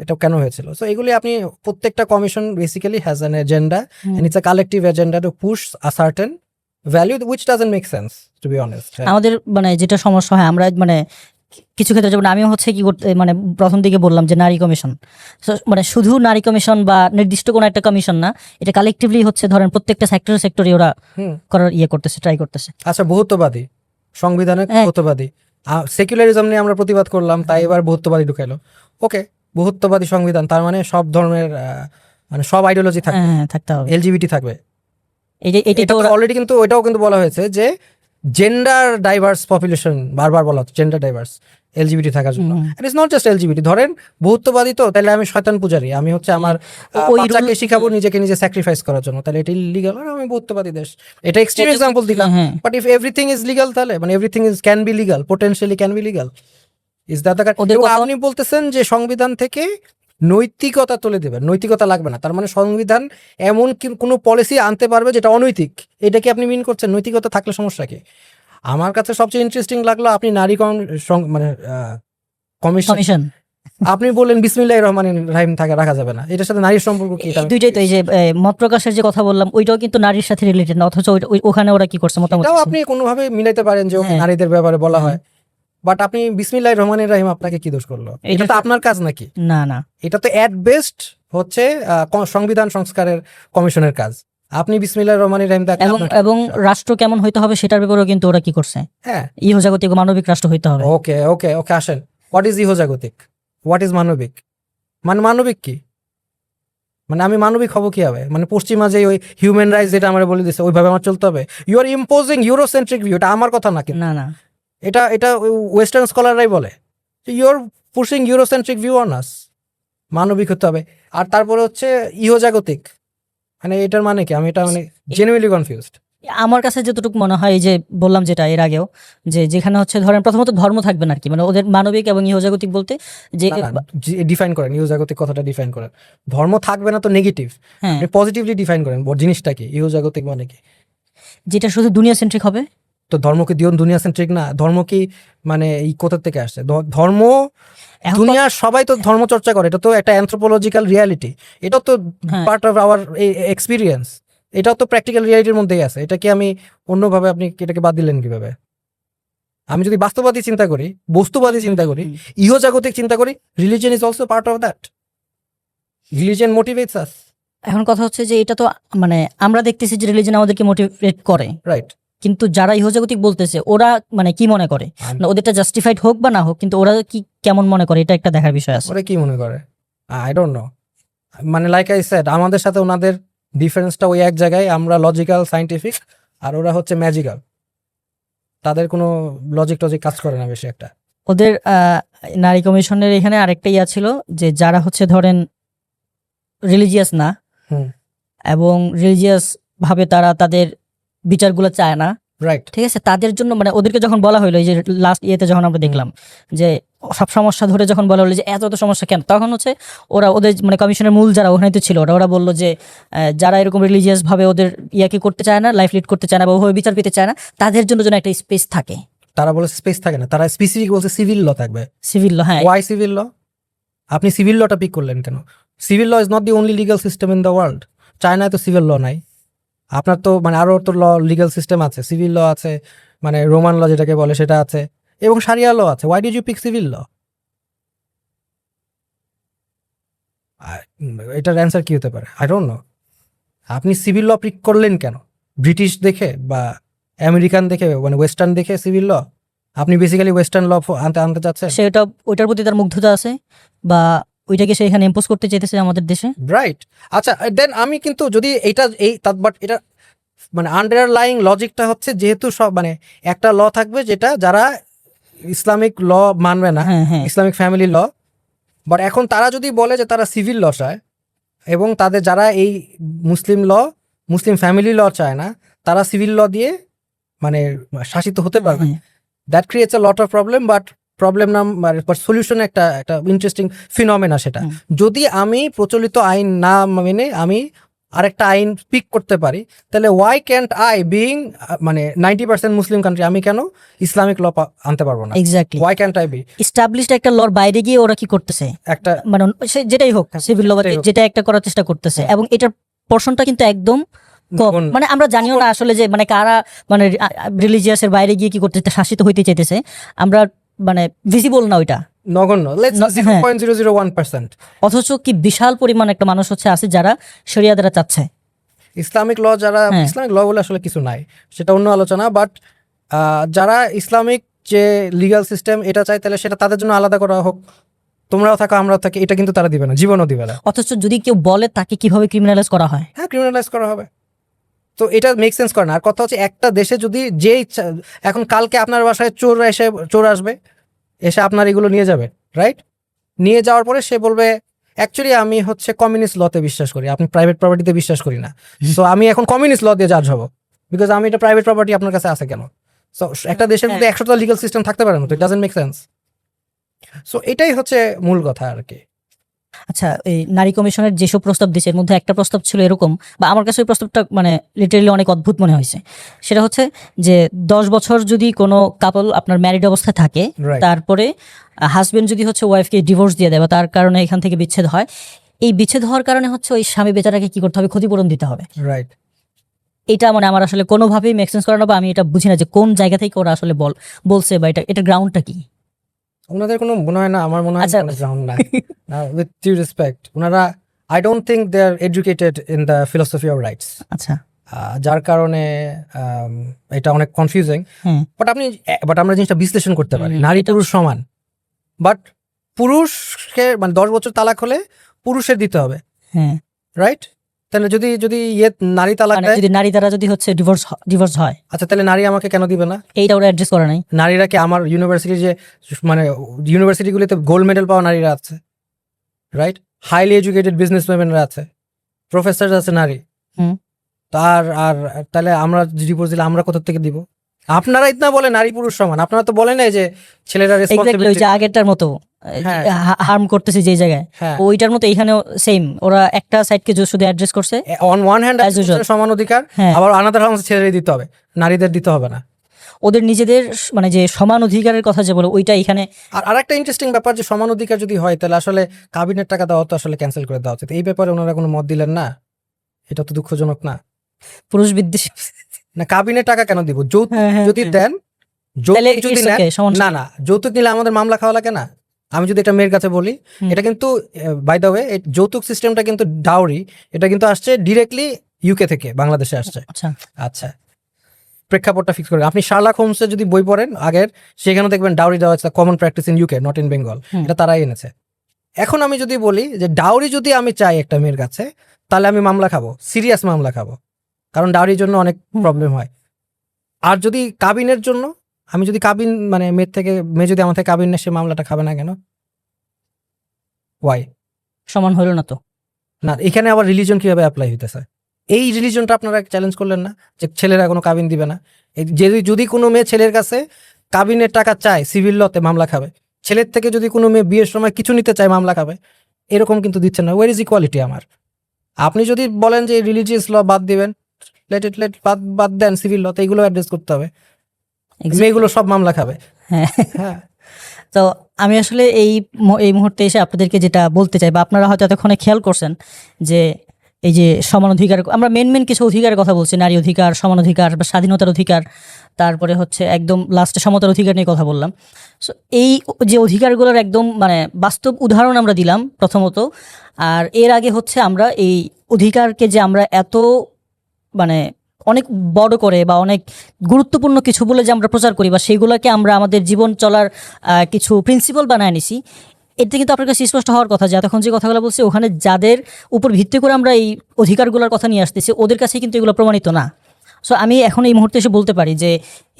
এটা কেন হয়েছিল? সো এগুলি আপনি প্রত্যেকটা commission basically has an agenda, and it's a collective agenda to push a certain value which doesn't make sense to be honest. আমাদের মানে যেটা সমস্যা হয়, আমরা মানে কিছু ক্ষেত্রে যেমন আমিও হচ্ছে কি করতে মানে প্রথম দিকে বললাম যে নারী কমিশন, মানে শুধু নারী কমিশন বা নির্দিষ্ট কোনো একটা কমিশন না, এটা কালেকটিভলি হচ্ছে ধরেন প্রত্যেকটা সেক্টরে ওরা করার করতেছে, ট্রাই করতেছে। আচ্ছা, বহুত্ববাদী সংবিধানে, হ্যাঁ। বহুত্ববাদী সেকুলারিজম নিয়ে আমরা প্রতিবাদ করলাম, তাই এবার বহুত্ববাদী ঢুকাইলো। ওকে, বহুত্ববাদী সংবিধান, তার মানে সব ধর্মের মানে সব আইডিওলজি থাকবে, হ্যাঁ, থাকতে হবে। এলজিবিটি থাকবে। এটা তো অলরেডি কিন্তু ওইটাও কিন্তু বলা হয়েছে যে জেন্ডার ডাইভার্স পপুলেশন, বারবার বলা হচ্ছে জেন্ডার ডাইভার্স এলজিবিটি থাকার জন্য। It is not just LGBT. ধরেন বহুত্ববাদী, তো তাহলে আমি শয়তান পূজারী, আমি হচ্ছে আমার বাচ্চাকে শিখাবো নিজেকে নিজে স্যাক্রিফাইস করার জন্য, তাহলে এটা ইলিগাল আর আমি বহুত্ববাদী দেশ। এটা এক্সট্রিম এক্সাম্পল দিলাম, but if everything is legal, তাহলে মানে everything is can be legal, potentially can be legal, is that the? আপনি বলতেছেন যে সংবিধান থেকে নৈতিকতা তুলে দেবেন, নৈতিকতা লাগবে না, তার মানে সংবিধান এমন কি কোনো পলিসি আনতে পারবে যেটা অনৈতিক, এটা কি আপনি মিন করছেন? নৈতিকতা থাকলে সমস্যা কি? আমার কাছে সবচেয়ে ইন্টারেস্টিং লাগলো আপনি নারী মানে কমিশন আপনি বললেন বিসমিল্লাহির রহমানির রহিম রাখা যাবে না, এটার সাথে নারীর সম্পর্ক কি? দুইটাই তো, এই যে মত প্রকাশের যে কথা বললাম, ওইটাও কিন্তু নারীর সাথে রিলেটেড না, অথচ ওখানে ওরা কি করছে মতামত এটাও আপনি কোনোভাবে মিলাইতে পারেন যে নারীদের ব্যাপারে বলা হয়, বাট আপনি বিসমিল্লাহির রহমানির রহিম আপনাকে কি দোষ করলো? এটা তো আপনার কাজ নাকি? না না, এটা তো এট বেস্ট হচ্ছে সংবিধান সংস্কারের কমিশনের কাজ। আপনি বিসমিল্লাহির রহমানির রহিম এবং রাষ্ট্র কেমন হইতে হবে সেটার ব্যাপারেও কিন্তু ওরা কি করছে, হ্যাঁ, ইহজাগতিক মানবিক রাষ্ট্র হইতে হবে। ওকে ওকে ওকে, আসেন, হোয়াট ইজ ইহজাগতিক, হোয়াট ইজ মানবিক? মানে মানবিক কি? মানে আমি মানবিক হব কি হবে? মানে পশ্চিমা যে ওই হিউম্যান রাইটস যেটা আমরা বলে দিচ্ছে ওইভাবে আমার চলতে হবে? You are imposing Eurocentric view, এটা আমার কথা না কিন্তু, না না, এটা ওয়েস্টার্ন স্কলাররাই বলে you are pushing Eurocentric view on us. মানবিক হতে হবে। আর তারপরে হচ্ছে ইহজাগতিক, মানে এটার মানে কি? আমি এটা মানে জেনুইনলি কনফিউজড। আমার কাছে যতটুকু মনে হয়, যে বললাম যেটা এর আগেও, যে যেখানে হচ্ছে ধরেন প্রথমত ধর্ম থাকবে না আর কি, মানে ওদের মানবিক এবং ইহজাগতিক বলতে যে ডিফাইন করেন, ইহজাগতিক কথাটা ডিফাইন করেন। ধর্ম থাকবে না তো নেগেটিভ, আপনি পজিটিভলি ডিফাইন করেন জিনিসটা কি, ইহজাগতিক মানে কি? যেটা শুধু দুনিয়া সেন্ট্রিক হবে। তো ধর্ম কি দুনিয়া সেন্ট্রিক না? ধর্ম কি মানে এই কোথা থেকে আসছে? ধর্ম দুনিয়ার সবাই তো ধর্ম চর্চা করে, এটা তো একটা অ্যানথ্রোপোলজিক্যাল রিয়ালিটি, এটা তো পার্ট অফ আওয়ার এক্সপিরিয়েন্স, এটাও তো প্র্যাকটিক্যাল রিয়ালিটির মধ্যেই আছে। এটা কি আমি অন্যভাবে, আপনি এটাকে বাদ দিলেন কিভাবে? আমি যদি বাস্তববাদী চিন্তা করি, বস্তুবাদী চিন্তা করি, ইহজাগতিক চিন্তা করি, religion is also part of that. Religion motivates us. এখন কথা হচ্ছে যে এটা তো মানে আমরা দেখতেছি যে রিলিজিয়ন আমাদেরকে মোটিভেট করে, রাইট, কিন্তু যারা ইহজাগতিক বলতেছে ওরা মানে কি মনে করে, ওদেরটা জাস্টিফাইড হোক বা না হোক, কিন্তু ওরা কি কেমন মনে করে এটা একটা দেখার বিষয় আছে। ওরা কি মনে করে আই ডোন্ট নো। মানে লাইক আই সেড, আমাদের সাথে ওনাদের ডিফারেন্সটা ওই এক জায়গায়, আমরা লজিক্যাল সায়েন্টিফিক আর ওরা হচ্ছে ম্যাজিক্যাল, তাদের কোনো লজিক টজিক কাজ করে না বেশি একটা। ওদের নারী কমিশনের এখানে আরেকটা ইয়া ছিল যে যারা হচ্ছে ধরেন রিলিজিয়াস না এবং রিলিজিয়াস ভাবে তারা তাদের বিচারগুলো চায় না, রাইট, ঠিক আছে, তাদের জন্য মানে ওদেরকে যখন বলা হলো, এই যে লাস্ট ইয়েতে যখন আমরা দেখলাম যে সব সমস্যা ধরে যখন বলা হলো যে এত সমস্যা কেন, তখন হচ্ছে ওদের মানে কমিশনের মূল যারা ওখানে তো ছিল, ওরা বললো যে যারা এরকম রিলিজিয়াস ভাবে ওদের ইয়াকে করতে চায় না, লাইফ লিড করতে চায় না বা ওভাবে বিচার পেতে চায় না, তাদের জন্য যেন একটা স্পেস থাকে। তারা বলে স্পেস থাকে না, তারা স্পেসিফিক বলছে সিভিল ল থাকবে। সিভিল ল, হ্যাঁ। Why civil law? আপনি সিভিল লটা পিক করলেন কেন? Civil law is not the only legal system in the world. চায়নায় তো সিভিল ল নাই। আপনার তো মানে আরো তো ল লিগাল সিস্টেম আছে, সিভিল ল আছে, মানে রোমান ল যেটাকে বলে সেটা আছে, এবং সারিয়া ল আছে। Why did you pick civil law? এটার অ্যান্সার কি হতে পারে? I don't know. আপনি সিভিল ল পিক করলেন কেন? ব্রিটিশ দেখে বা আমেরিকান দেখে, মানে ওয়েস্টার্ন দেখে সিভিল ল? আপনি বেসিক্যালি ওয়েস্টার্ন ল আনতে চাচ্ছেন, সে ওইটার প্রতি তার মুগ্ধতা আছে, বা ওইটাকে সে এখানে ইম্পোজ করতে চাইতেছে আমাদের দেশে। রাইট। আচ্ছা, দেন আমি কিন্তু যদি এইটা বাট এটা মানে আন্ডারলাইং লজিকটা হচ্ছে, যেহেতু সব মানে একটা ল থাকবে যেটা যারা ইসলামিক ল মানবে না, হ্যাঁ, হ্যাঁ। ইসলামিক ফ্যামিলি ল, বাট এখন তারা যদি বলে যে তারা সিভিল ল চায়, এবং তাদের যারা এই মুসলিম ফ্যামিলি ল চায় না, তারা সিভিল ল দিয়ে মানে শাসিত হতে পারবে, হ্যাঁ। That creates a lot of problem. But problem না, সলিউশন একটা ইন্টারেস্টিং ফিনোমেনা সেটা। যদি আমি প্রচলিত আইন না মেনে আমি আরেকটা আইন পিক করতে পারি, তাহলে ওয়াই ক্যান্ট আই বিং মানে 90% মুসলিম কান্ট্রি, আমি কেন ইসলামিক ল আনতে পারবো না? Exactly. Why can't I be established একটা লর বাইরে গিয়ে ওরা কি করতেছে, একটা মানে সে যেটাই হোক, সিভিল ল যেটাই হোক। যেটা একটা করার চেষ্টা করতেছে, এবং এটার পোর্শনটা কিন্তু একদম কম। কোন- মানে আমরা জানিও না আসলে যে মানে কারা মানে রিলিজিয়াসের বাইরে গিয়ে কি করতে শাসিত হইতে চাইতেছে, আমরা মানে ভিজিবল না ওইটা। নগণ্য, লেটস হ্যাঁ। 0.001%। অথচ কি বিশাল পরিমাণ একটা মানুষ আছে যারা শরিয়া দ্বারা চাচ্ছে। ইসলামিক ল যারা, হ্যাঁ। ইসলামিক ল বলে আসলে কিছু নাই, সেটা অন্য আলোচনা। বাট যারা ইসলামিক যে লিগ্যাল সিস্টেম এটা চাই, তাহলে সেটা তাদের জন্য আলাদা করা হোক। তোমরাও থাকো আমরাও থাকি, এটা কিন্তু তারা দিবে না, জীবনও দিবে না। অথচ যদি কেউ বলে তাকে কিভাবে ক্রিমিনালাইজ করা হয়। হ্যাঁ, ক্রিমিনালাইজ করা হবে। তো এটা মেক সেন্স করে না। আর কথা হচ্ছে, একটা দেশে যদি যে ইচ্ছা, এখন কালকে আপনার বাসায় চোর আসবে, এসে আপনার এগুলো নিয়ে যাবে, রাইট? নিয়ে যাওয়ার পরে সে বলবে অ্যাকচুয়ালি আমি হচ্ছে কমিউনিস্ট লতে বিশ্বাস করি, আপনি প্রাইভেট প্রপার্টিতে বিশ্বাস করি না, সো আমি এখন কমিউনিস্ট ল দিয়ে জাজ হবো, বিকজ আমি এটা প্রাইভেট প্রপার্টি আপনার কাছে আছে কেন? সো একটা দেশের মধ্যে 100টা লিগাল সিস্টেম থাকতে পারে না, তো it doesn't make sense. So এটাই হচ্ছে মূল কথা আর কি। আচ্ছা, এই নারী কমিশনের যেসব প্রস্তাব দিয়েছে এর মধ্যে একটা প্রস্তাব ছিল এরকম, বা আমার কাছে ওই প্রস্তাবটা মানে লিটারালি অনেক অদ্ভুত মনে হয়েছে। সেটা হচ্ছে যে 10 বছর যদি কোনো কাপল আপনার ম্যারিড অবস্থায় থাকে, Right. তারপরে হাজবেন্ড যদি হচ্ছে ওয়াইফকে ডিভোর্স দিয়ে দেয় বা তার কারণে এখান থেকে বিচ্ছেদ হয়, এই বিচ্ছেদ হওয়ার কারণে হচ্ছে ওই স্বামী বেচারাকে কি করতে হবে, ক্ষতিপূরণ দিতে হবে। রাইট। এটা মানে আমার আসলে কোনোভাবেই মেক সেন্স করে না, বা আমি এটা বুঝি না যে কোন জায়গা থেকে ওরা আসলে বলছে, বা এটা গ্রাউন্ডটা কি। ওনাদের কোনো মনে হয় না, আমার মনে হয় আচ্ছা। কোনো গ্রাউন্ড নাই। উইথ ডিউ রেসপেক্ট, ওনারা I don't think they are educated in the philosophy of rights, আচ্ছা। যার কারণে এটা অনেক কনফিউজিং। হ্যাঁ। বাট আমরা জিনিসটা বিশ্লেষণ করতে পারি, হুম, নারী এটা- পুরুষ সমান, বাট পুরুষকে মানে 10 বছর তালাক হলে পুরুষের দিতে হবে, হ্যাঁ, রাইট? তাহলে যদি নারী তালাক মানে দেয়, যদি নারী দ্বারা যদি হচ্ছে ডিভোর্স হয়, আচ্ছা তাহলে নারী আমাকে কেন দিবে না? এইটা ওরা অ্যাড্রেস করে নাই। নারীরা কি আমার ইউনিভার্সিটি যে মানে ইউনিভার্সিটিগুলিতে গোল্ড মেডেল পাওয়া নারীরা আছে, রাইট? হাইলি এডুকেটেড বিজনেস ওয়েমেনরা আছে, প্রফেসর আছে নারী। হুম। আর আর তাহলে আমরা ডিভোর্স দিলে আমরা কোথা থেকে দিব? আপনারাই না বলে নারী পুরুষ সমান, আপনারা তো বলেন যে ছেলেরা এক্স্যাক্টলি ওই রেসপন্সিবিলিটি। যে আগেরটার মতো হ্যাঁ। হার্ম করতেছে যে জায়গায়, হ্যাঁ, ওইটার মতো এখানেও সেম, ওরা একটা সাইডকে শুধু অ্যাড্রেস করছে। On one hand As usual. সমান অধিকার, হ্যাঁ, আবার আনাদার হাউস ছেলেরই দিতে হবে, নারীদের দিতে হবে না। ওদের নিজেদের মানে যে সমান অধিকারের কথা যে বলে ওইটা এখানে। আর আরেকটা ইন্টারেস্টিং ব্যাপার, যে সমান অধিকার যদি হয় তাহলে আসলে কাবিনের টাকা দেওয়া তো আসলে ক্যান্সেল করে দেওয়া উচিত। এই ব্যাপারে ওনারা কোনো মত দিলেন না, এটা তো দুঃখজনক না? পুরুষ বিদ্বেষী না, কাবিনের টাকা কেন দিব? যৌতুক হ্যাঁ, হ্যাঁ, যদি হ্যাঁ। দেন, তাহলে যৌতুক যদি it's নেন, okay, সমান। না না, যৌতুক নিলে আমাদের মামলা খাওয়া লাগে না? আমি যদি এটা মেয়ের কাছে বলি, হুম। এটা কিন্তু বাই দ্য ওয়ে যৌতুক সিস্টেমটা কিন্তু ডাউরি, এটা কিন্তু আসছে ডিরেক্টলি ইউকে থেকে বাংলাদেশে আসছে। আচ্ছা, আচ্ছা, প্রেক্ষাপটটা ফিক্স করে আপনি শার্লক হোমসের যদি বই পড়েন আগের, সেখানে দেখবেন ডাউরি দেওয়া হচ্ছে common practice in UK, not in Bengal. Hmm. এটা তারাই এনেছে। এখন আমি যদি বলি যে ডাউরি যদি আমি চাই একটা মেয়ের কাছে, তাহলে আমি মামলা খাবো, সিরিয়াস মামলা খাবো, কারণ ডাউরির জন্য অনেক প্রবলেম হয়। আর যদি কাবিনের জন্য, আমি যদি কাবিন মানে মেয়ে যদি আমার থেকে কাবিন নেয়, সে মামলাটা খাবে না কেন? ওয়াই? সমান হইল না তো। না, এখানে আবার রিলিজন কিভাবে অ্যাপ্লাই হইতেছে? এই রিলিজনটা আপনারা চ্যালেঞ্জ করলেন না, যে ছেলেরা কোনো কাবিন দিবে না? যদি কোনো মেয়ে ছেলের কাছে কাবিনের টাকা চায়, সিভিল লতে মামলা খাবে। ছেলের থেকে যদি কোনো মেয়ে বিয়ের সময় কিছু নিতে চায়, মামলা খাবে। এরকম কিন্তু দিচ্ছেন না। ওয়ার ইজ ইকুয়ালিটি আমার? আপনি যদি বলেন যে রিলিজিয়াস ল বাদ দিবেন, লেট বাদ দেন, সিভিল লতে এইগুলো অ্যাড্রেস করতে হবে। মেয়েগুলো সব মামলা খাবে। হ্যাঁ। হ্যাঁ, তো আমি আসলে এই মুহূর্তে এসে আপনাদেরকে যেটা বলতে চাই, বা আপনারা হয়তো এতক্ষণে খেয়াল করছেন যে এই যে সমান অধিকার, আমরা মেন কিছু অধিকারের কথা বলছি, নারী অধিকার, সমান অধিকার বা স্বাধীনতার অধিকার, তারপরে হচ্ছে একদম লাস্টে সমতার অধিকার নিয়ে কথা বললাম। সো এই যে অধিকারগুলোর একদম মানে বাস্তব উদাহরণ আমরা দিলাম প্রথমত। আর এর আগে হচ্ছে আমরা এই অধিকারকে যে আমরা এত মানে অনেক বড় করে বা অনেক গুরুত্বপূর্ণ কিছু বলে যে আমরা প্রচার করি বা সেইগুলোকে আমরা আমাদের জীবন চলার কিছু প্রিন্সিপাল বানায় নিছি, এতে কিন্তু আপনার কাছে স্পষ্ট হওয়ার কথা যে এতক্ষণ যে কথাগুলো বলছি ওখানে যাদের উপর ভিত্তি করে আমরা এই অধিকারগুলোর কথা নিয়ে আসতেছি ওদের কাছে কিন্তু এগুলো প্রমাণিত না। সো আমি এখন এই মুহূর্তে এসে বলতে পারি যে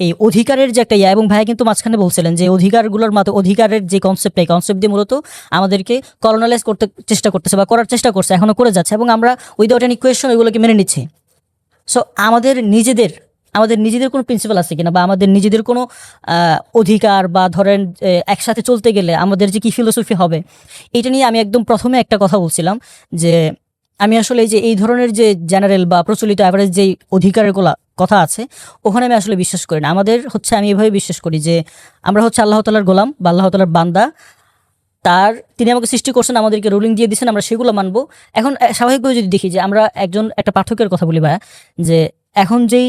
এই অধিকারের যে একটা এবং ভাইয়া কিন্তু মাঝখানে বলছিলেন যে অধিকারগুলোর মতো অধিকারের যে কনসেপ্ট, এই কনসেপ্ট দিয়ে মূলত আমাদেরকে কলোনালাইজ করতে চেষ্টা করতেছে বা করার চেষ্টা করছে, এখনো করে যাচ্ছে, এবং আমরা উইদাউট এনি কোয়েশ্চন ওইগুলোকে মেনে নিচ্ছি। সো আমাদের নিজেদের কোনো প্রিন্সিপাল আছে কিনা, বা আমাদের নিজেদের কোনো অধিকার, বা ধরেন একসাথে চলতে গেলে আমাদের যে কি ফিলোসফি হবে, এটা নিয়ে আমি একদম প্রথমে একটা কথা বলছিলাম যে আমি আসলে এই ধরনের যে জেনারেল বা প্রচলিত অ্যাভারেজ যেই অধিকারের কথা আছে ওখানে আমি আসলে বিশ্বাস করি না। আমাদের হচ্ছে আমি এভাবে বিশ্বাস করি যে আমরা হচ্ছে আল্লাহ তাআলার গোলাম বা আল্লাহ তাআলার বান্দা, তিনি আমাকে সৃষ্টি করছেন, আমাদেরকে রুলিং দিয়ে দিচ্ছেন, আমরা সেগুলো মানবো। এখন স্বাভাবিকভাবে যদি দেখি যে আমরা একটা পার্থক্যের কথা বলি ভাইয়া, যে এখন যেই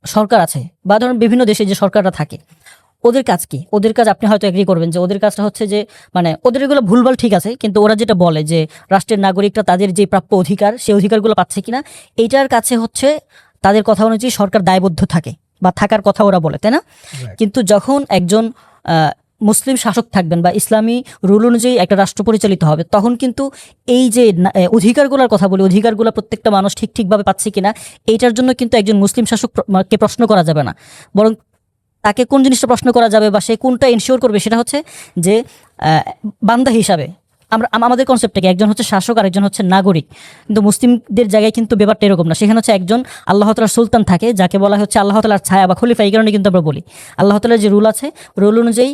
সরকার আছে বা ধরুন বিভিন্ন দেশে যে সরকাররা থাকে ওদের কাজ কি, ওদের কাজ আপনি হয়তো এগ্রি করবেন যে ওদের কাজটা হচ্ছে যে মানে ওদের এগুলো ভুলভাল ঠিক আছে, কিন্তু ওরা যেটা বলে যে রাষ্ট্রের নাগরিকরা তাদের যে প্রাপ্য অধিকার সেই অধিকারগুলো পাচ্ছে কিনা এইটার কাছে হচ্ছে তাদের কথা অনুযায়ী সরকার দায়বদ্ধ থাকে বা থাকার কথা ওরা বলে, তাই না? কিন্তু যখন একজন মুসলিম শাসক থাকবেন বা ইসলামী রুল অনুযায়ী একটা রাষ্ট্র পরিচালিত হবে, তখন কিন্তু এই যে অধিকারগুলোর কথা বলি, অধিকারগুলো প্রত্যেকটা মানুষ ঠিকভাবে পাচ্ছে কিনা এইটার জন্য কিন্তু একজন মুসলিম শাসককে প্রশ্ন করা যাবে না, বরং তাকে কোন জিনিসটা প্রশ্ন করা যাবে বা সে কোনটা এনশিওর করবে সেটা হচ্ছে যে বান্দা হিসাবে আমাদের কনসেপ্টটাকে একজন হচ্ছে শাসক আর একজন হচ্ছে নাগরিক। কিন্তু মুসলিমদের জায়গায় কিন্তু ব্যাপারটা এরকম না, সেখানে হচ্ছে একজন আল্লাহ তাআলার সুলতান থাকে যাকে বলা হচ্ছে আল্লাহ তাআলার ছায়া বা খলিফা। এই কারণে কিন্তু আমরা বলি আল্লাহ তাআলার যে রুল আছে, রুল অনুযায়ী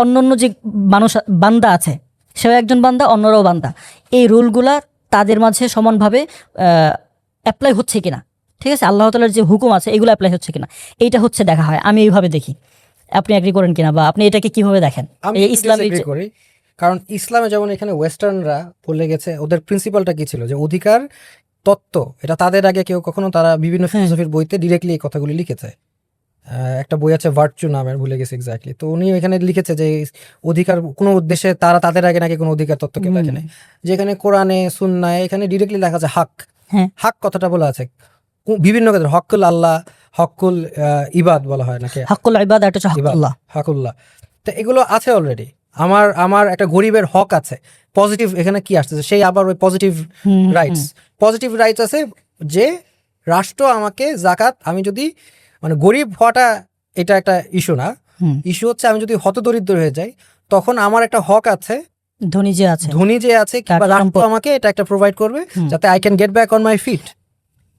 অন্যান্য যে মানুষ বান্দা আছে সেও একজন বান্দা, অন্যরাও বান্দা, এই রুলগুলা তাদের মাঝে সমানভাবে অ্যাপ্লাই হচ্ছে কিনা, ঠিক আছে, আল্লাহ তাআলার যে হুকুম আছে এগুলো অ্যাপ্লাই হচ্ছে কিনা এইটা হচ্ছে দেখা হয়। আমি এইভাবে দেখি, আপনি এগ্রি করেন কিনা বা আপনি এটাকে কিভাবে দেখেন? আমি ইসলামে এগ্রি করি, কারণ ইসলামে যেমন এখানে ওয়েস্টার্নরা বলে গেছে ওদের প্রিন্সিপালটা কি ছিল যে অধিকার তত্ত্ব, এটা তাদের আগে কেউ কখনো, তারা বিভিন্ন ফিলোসফির বইতে ডিরেক্টলি এই কথাগুলি লিখেছে। একটা বই আছে ভার্চু নামের, ভুলে গেছে এক্স্যাক্টলি, তো উনি এখানে লিখেছে যে অধিকার কোনো উদ্দেশ্যে তাদের আগে নাকি কোনো অধিকার তত্ত্বকে দেখে নেয়, যেখানে কোরআনে সুন্নায় এখানে ডিরেক্টলি লেখা আছে হক। হক কথাটা বলা আছে বিভিন্ন ক্ষেত্রে, হকুল আল্লাহ, হকুল ইবাদ বলা হয় নাকি, হকুল ইবাদ আর হচ্ছে হকুল্লাহ, হকুল্লাহ। তো এগুলো আছে অলরেডি। আমার একটা গরিবের হক আছে, পজিটিভ এখানে কি আসতেছে, সেই আবার ওই পজিটিভ রাইটস আছে যে রাষ্ট্র আমাকে জাকাত, আমি যদি মানে গরিব হওয়াটা এটা একটা ইস্যু না, ইস্যু হচ্ছে আমি যদি হতদরিদ্র হয়ে যাই তখন আমার একটা হক আছে, ধনী যে আছে কিংবা রাষ্ট্র আমাকে এটা একটা প্রোভাইড করবে যাতে I can get back on my feet,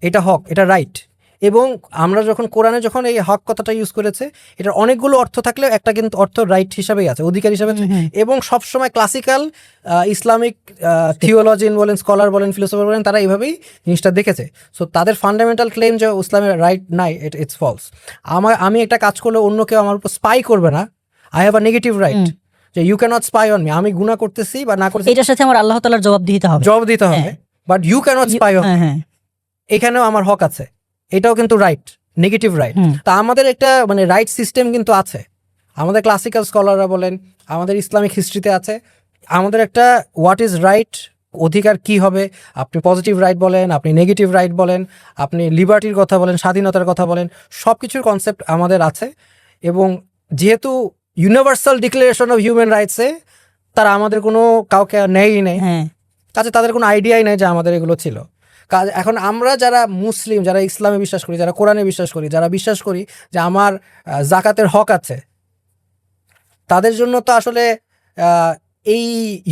এটা হক, এটা রাইট। এবং আমরা যখন কোরআনে যখন এই হক কথাটা ইউজ করেছে, এটার অনেকগুলো অর্থ থাকলেও একটা কিন্তু অর্থ রাইট হিসাবেই আছে, অধিকার হিসাবে। এবং সবসময় ক্লাসিক্যাল ইসলামিক থিওলজিয়ান বলেন, স্কলার বলেন, ফিলোসফার বলেন, তারা এইভাবেই জিনিসটা দেখেছে। সো তাদের ফান্ডামেন্টাল ক্লেম যে ইসলামের রাইট নাই, ইটস ফলস। আমি একটা কাজ করলে অন্য কেউ আমার উপর স্পাই করবে না, I have a negative right যে you cannot spy on me, আমি গুনাহ করতেছি বা না করতেছি এটার সাথে আমার আল্লাহ তাআলার জবাব দিতে হবে, but you cannot spy on, এখানেও আমার হক আছে, এটাও কিন্তু রাইট, নেগেটিভ রাইট। তা আমাদের একটা মানে রাইট সিস্টেম কিন্তু আছে, আমাদের ক্লাসিক্যাল স্কলাররা বলেন, আমাদের ইসলামিক হিস্ট্রিতে আছে, আমাদের একটা হোয়াট ইজ রাইট, অধিকার কি হবে, আপনি পজিটিভ রাইট বলেন, আপনি নেগেটিভ রাইট বলেন, আপনি লিবার্টির কথা বলেন, স্বাধীনতার কথা বলেন, সব কিছুর কনসেপ্ট আমাদের আছে। এবং যেহেতু ইউনিভার্সাল ডিক্লারেশন অফ হিউম্যান রাইটসে তারা আমাদের কোনো কাউকে নেই কাজে তাদের কোনো আইডিয়াই নেই যে আমাদের এগুলো ছিল। এখন আমরা যারা মুসলিম, যারা ইসলামে বিশ্বাস করি, যারা কোরআনে বিশ্বাস করি, যারা বিশ্বাস করি যে আমার জাকাতের হক আছে, তাদের জন্য তো আসলে এই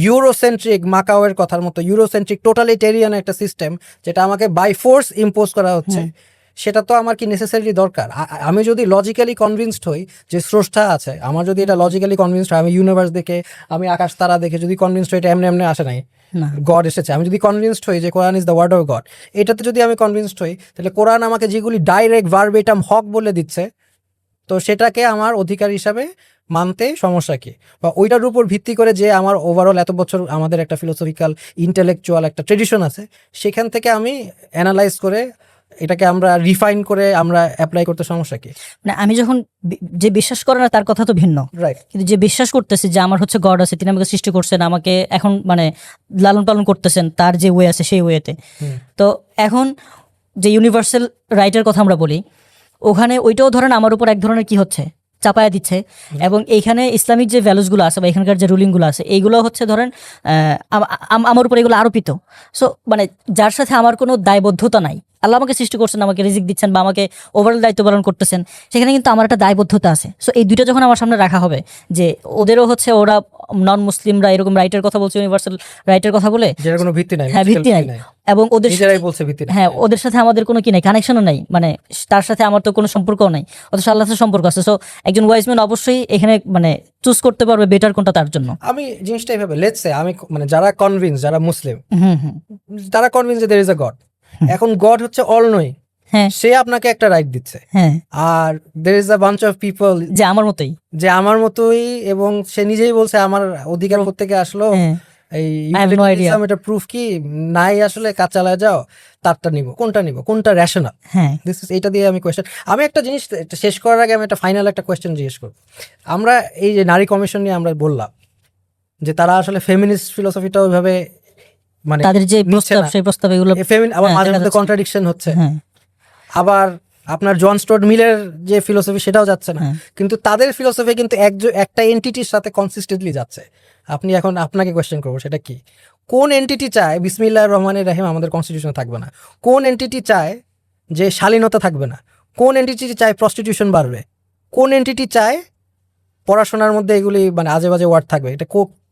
ইউরোসেন্ট্রিক মাকাওয়ের কথার মতো ইউরোসেন্ট্রিক টোটালিটেরিয়ান একটা সিস্টেম যেটা আমাকে বাই ফোর্স ইম্পোজ করা হচ্ছে, সেটা তো আমার কি নেসেসারিলি দরকার? আমি যদি লজিক্যালি কনভিন্সড হই যে স্রষ্টা আছে, আমার যদি এটা লজিক্যালি কনভিন্সড হয়, আমি ইউনিভার্স দেখে, আমি আকাশ তারা দেখে যদি কনভিন্সড হই, এটা এমনি আসে নাই, গড এসেছে, আমি যদি কনভিন্সড হই যে Quran is the word of God, এটাতে যদি আমি কনভিন্সড হই, তাহলে কোরআন আমাকে যেগুলি ডাইরেক্ট ভার্বেটাম হক বলে দিচ্ছে, তো সেটাকে আমার অধিকার হিসাবে মানতে সমস্যা কি, বা ওইটার উপর ভিত্তি করে যে আমার ওভারঅল এত বছর আমাদের একটা ফিলোসফিক্যাল ইন্টেলেকচুয়াল একটা ট্রেডিশন আছে, সেখান থেকে আমি অ্যানালাইজ করে এটাকে আমরা রিফাইন করে আমরা অ্যাপ্লাই করতে সমস্যা কি? মানে আমি যখন যে বিশ্বাস করে না তার কথা তো ভিন্ন, রাইট। কিন্তু যে বিশ্বাস করতেছে যে আমার হচ্ছে গড আছে, তিনি আমাকে সৃষ্টি করছেন, আমাকে এখন মানে লালন পালন করতেছেন তার যে ওয়ে আছে সেই ওয়েতে। তো এখন যে ইউনিভার্সাল রাইটের কথা আমরা বলি, ওখানে ওইটাও ধরেন আমার উপর এক ধরনের কি হচ্ছে চাপায়া দিচ্ছে, এবং এইখানে ইসলামিক যে ভ্যালুসগুলো আছে বা এখানকার যে রুলিংগুলো আছে এইগুলো হচ্ছে ধরেন আমার উপর এগুলো আরোপিত। সো মানে যার সাথে আমার কোনো দায়বদ্ধতা নাই, আল্লাহ আমাকে সৃষ্টি করছেন, আমাকে রিজিক দিচ্ছেন বা আমাকে ওভারঅল দায়িত্ব পালন করতেছেন, সেখানে কিন্তু আমার একটা দায়বদ্ধতা আছে। সো এই দুইটা যখন আমার সামনে রাখা হবে যে ওদেরও হচ্ছে, ওরা নন মুসলিমরা এরকম রাইটের কথা বলছে, ইউনিভার্সাল রাইটের কথা বলে, যেটার কোনো ভিত্তি নাই, হ্যাঁ ভিত্তি নাই, এবং ওদের নিজেরাই বলছে ভিত্তি নাই। হ্যাঁ ওদের সাথে আমাদের কোনো কি নাই, কানেকশনও নাই, মানে তার সাথে আমার তো কোনো সম্পর্কও নাই, অথচ আল্লাহর সাথে সম্পর্ক আছে। সো একজন ওয়াইজম্যান অবশ্যই এখানে মানে চুজ করতে পারবে বেটার কোনটা তার জন্য। আমি জিনিসটা এইভাবে, লেটস সে আমি মানে যারা কনভিন্স, যারা মুসলিম হুম হুম তারা কনভিন্স যে দেয়ার ইজ আ গড, এখন গড হচ্ছে অল নোয়িং, হ্যাঁ সে আপনাকে একটা রাইট দিচ্ছে, হ্যাঁ, আর there is a bunch of people যে আমার মতোই, যে আমার মতোই, এবং সে নিজেই বলছে আমার অধিকার থেকে আসলো, হ্যাঁ এই I have no idea. utilitarianism, এটা প্রুফ কি নাই, আসলে কাজ চালায় যাও, তারটা নিব, কোনটা রেশনাল, হ্যাঁ এটা দিয়ে আমি কোয়েশ্চেন। আমি একটা জিনিস শেষ করার আগে আমি একটা ফাইনাল একটা কোয়েশ্চেন জিজ্ঞেস করব। আমরা এই যে নারী কমিশন নিয়ে আমরা বললাম যে তারা আসলে ফেমিনিস্ট ফিলোসফিটা ওইভাবে মানে তাদের যে নিচ্ছে প্রস্তাব না। সেই প্রস্তাব এগুলো আবার হ্যাঁ, মাঝে দেখা মধ্যে যাচ্ছে। কন্ট্রাডিকশন হচ্ছে, হ্যাঁ আবার আপনার জন স্টুয়ার্ট মিলের যে ফিলোসফি সেটাও যাচ্ছে না, হ্যাঁ। কিন্তু তাদের ফিলোসফি কিন্তু একটা এন্টিটির সাথে কনসিস্টেন্টলি যাচ্ছে। এখন আপনাকে কোয়েশ্চেন করবো, সেটা কি? কোন এন্টিটি চায় বিসমিল্লাহির রহমানির রহিম আমাদের কনস্টিটিউশনে থাকবে না? কোন এন্টিটি চায় যে শালীনতা থাকবে না? কোন এন্টিটি চায় প্রস্টিটিউশন বাড়বে? কোন এন্টিটি চায় পড়াশোনার মধ্যে এগুলি মানে আজে বাজে ওয়ার্ড থাকবে? এটা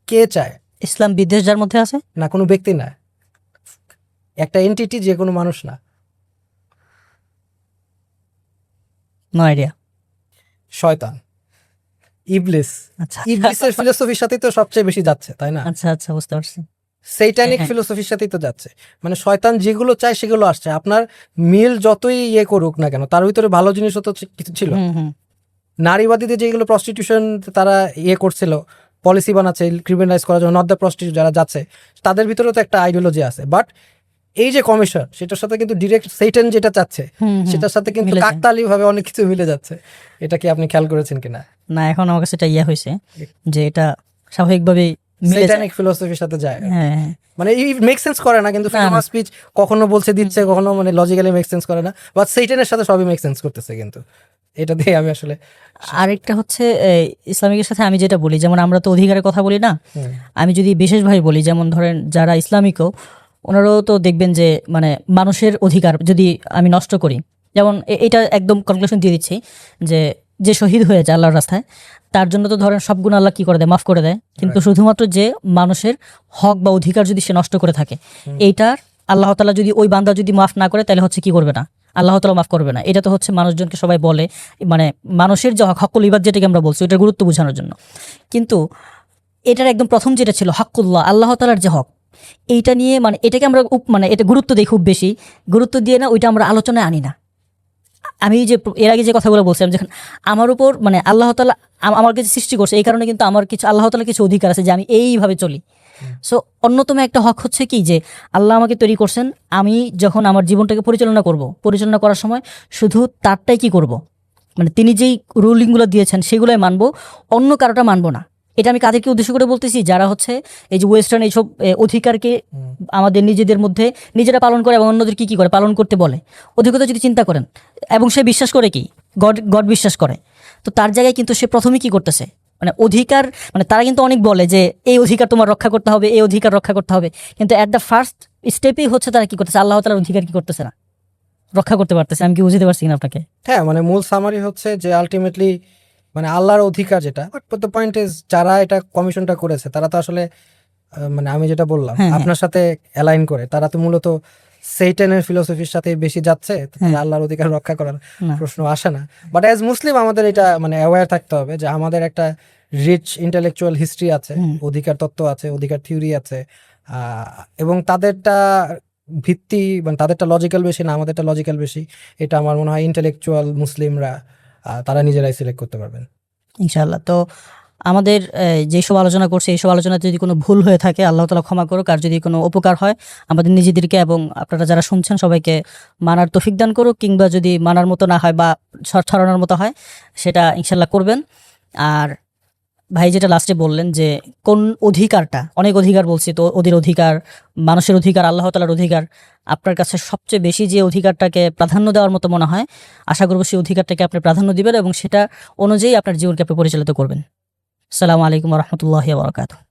কে চায়? ইসলাম বিদ্বেষ যার মধ্যে আছে, না, কোনো ব্যক্তি না, একটা এন্টিটি, যে কোনো মানুষ না। No idea. শয়তান, ইবলিস। আচ্ছা ইবলিসের ফিলোসফির সাথেই তো সবচেয়ে বেশি যাচ্ছে, তাই না? আচ্ছা আচ্ছা, বুঝতে পারছি। সেইটানিক হ্যাঁ। ফিলোসফির সাথেই তো যাচ্ছে, মানে শয়তান যেগুলো চায় সেগুলো আসছে। আপনার মিল যতই ইয়ে করুক না কেন, তার ভিতরে ভালো জিনিসও তো কিছু ছিল। হুম হুম নারীবাদীদের যেগুলো প্রস্টিটিউশন তারা ইয়ে করছিল, পলিসি বানাচ্ছে ক্রিমিনালাইজ করার জন্য, নট দ্য প্রস্টিটিউট যারা যাচ্ছে, তাদের ভিতরেও তো একটা আইডিওলজি আছে। বাট এই যে কমিশন, সেটার সাথে কিন্তু ডিরেক্ট সেইটান যেটা চাচ্ছে হুম হুম। সেটার সাথে কিন্তু মিলে যায়। কাকতালীয় ভাবে অনেক কিছু মিলে যাচ্ছে। এটা কি আপনি খেয়াল করেছেন কিনা? না, এখন আমার কাছে এটা ইয়ে হয়েছে যে এটা স্বাভাবিকভাবেই মিলে যায়। সেইটানিক ফিলোসফির সাথে যায়, হ্যাঁ হ্যাঁ। মানে মেক সেন্স করে না, কিন্তু ফ্রিডম অফ স্পিচ কখনো বলছে দিচ্ছে, কখনো মানে লজিক্যালি মেক সেন্স করে না, বাট সেইটানের সাথে সবই মেক সেন্স করতেছে। কিন্তু এটা দিয়ে আমি আসলে আরেকটা হচ্ছে ইসলামিকের সাথে আমি যেটা বলি, যেমন আমরা তো অধিকারের কথা বলি না, আমি যদি বিশেষভাবে বলি, যেমন ধরেন যারা ইসলামিকও, ওনারাও তো দেখবেন যে মানে মানুষের অধিকার যদি আমি নষ্ট করি, যেমন এটা একদম কনক্লুশন দিয়ে দিচ্ছি যে যে শহীদ হয়ে যায় আল্লাহর রাস্তায়, তার জন্য তো ধরেন সব গুণ আল্লাহ কি করে দেয়, মাফ করে দেয়, কিন্তু শুধুমাত্র যে মানুষের হক বা অধিকার যদি সে নষ্ট করে থাকে, এইটার আল্লাহ তাআলা যদি ওই বান্দা যদি মাফ না করে, তাহলে হচ্ছে কি করবে না, আল্লাহ তাআলা মাফ করবে না। এটা তো হচ্ছে মানুষজনকে সবাই বলে, মানে মানুষের যে হকুল ইবাদ যেটাকে আমরা বলছি, ওইটার গুরুত্ব বোঝানোর জন্য। কিন্তু এটার একদম প্রথম যেটা ছিল হকুল্লাহ, আল্লাহ তাআলার যে হক, এইটা নিয়ে মানে এটাকে আমরা মানে এটা গুরুত্ব দিই খুব বেশি, গুরুত্ব দিয়ে না ওইটা আমরা আলোচনায় আনি না। আমি যে এর আগে যে কথাগুলো বলছিলাম, যখন আমার উপর মানে আল্লাহ তাআলা আমার কাছে সৃষ্টি করছে, এই কারণে কিন্তু আমার কিছু আল্লাহ তাআলার কিছু অধিকার আছে যে আমি এইভাবে চলি। সো অন্যতম একটা হক হচ্ছে কি, যে আল্লাহ আমাকে তৈরি করছেন, আমি যখন আমার জীবনটাকে পরিচালনা করার সময় শুধু তারটাই কি করব, মানে তিনি যেই রুলিংগুলো দিয়েছেন সেগুলোই মানবো, অন্য কারোটা মানবো না। এটা আমি কাদেরকে উদ্দেশ্য করে বলতেছি, যারা হচ্ছে এই যে ওয়েস্টার্ন এইসব অধিকারকে আমাদের নিজেদের মধ্যে নিজেরা পালন করে এবং অন্যদের কি করে পালন করতে বলে। অধিকতা যদি চিন্তা করেন, এবং সে বিশ্বাস করে কি গড বিশ্বাস করে, তো তার জায়গায় কিন্তু সে প্রথমে কি করতেছে, মানে অধিকার, মানে তারা কিন্তু অনেক বলে যে এই অধিকার তোমার রক্ষা করতে হবে, এই অধিকার রক্ষা করতে হবে, কিন্তু অ্যাট দ্য ফার্স্ট স্টেপেই হচ্ছে তারা কি করতেছে, আল্লাহ তাআলার অধিকার কি করতেছে না, রক্ষা করতে পারতেছে। আমি কি বুঝতে পারছি কিনা আপনাকে? হ্যাঁ, মানে মূল সামারি হচ্ছে যে আলটিমেটলি মানে আল্লাহর অধিকার যেটা, বাট দ্য পয়েন্ট ইজ যারা এটা কমিশনটা করেছে তারা তো আসলে মানে আমি যেটা বললাম হ্যাঁ, আপনার সাথে অ্যালাইন করে, তারা তো মূলত সেইটানের ফিলোসফির সাথে বেশি যাচ্ছে, তো তারা আল্লাহর অধিকার রক্ষা করার না। প্রশ্ন আসে না। বাট অ্যাজ মুসলিম আমাদের এটা মানে অ্যাওয়্যার থাকতে হবে যে আমাদের একটা রিচ ইন্টেলেকচুয়াল হিস্ট্রি আছে, অধিকার তত্ত্ব আছে, অধিকার থিওরি আছে, এবং তাদেরটা ভিত্তি মানে তাদেরটা লজিক্যাল বেশি না, আমাদেরটা লজিক্যাল বেশি। এটা আমার মনে হয় ইন্টেলেকচুয়াল মুসলিমরা তারা নিজেরাই সিলেক্ট করতে পারবেন। ইনশাআল্লাহ। তো আমাদের যেসব আলোচনা করছে এইসব আলোচনাতে যদি কোনো ভুল হয়ে থাকে আল্লাহ তাআলা ক্ষমা করুক, আর যদি কোনো উপকার হয় আমাদের নিজেদেরকে এবং আপনারা যারা শুনছেন সবাইকে মানার তৌফিক দান করুক, কিংবা যদি মানার মতো না হয় বা ছড়ানোর মতো হয় সেটা ইনশাআল্লাহ করবেন। আর ভাই যেটা লাস্টে বললেন যে কোন অধিকারটা, অনেক অধিকার বলছি, তো ওদের অধিকার, মানুষের অধিকার, আল্লাহ তাআলার অধিকার, আপনার কাছে সবচেয়ে বেশি যে অধিকারটাকে প্রাধান্য দেওয়ার মতো মনে হয় আশা করব সেই অধিকারটাকে আপনি প্রাধান্য দিবেন এবং সেটা অনুযায়ী আপনার জীবনকে আপনি পরিচালিত করবেন। আসসালামু আলাইকুম ওয়া রাহমাতুল্লাহি ওয়া বারাকাতুহু।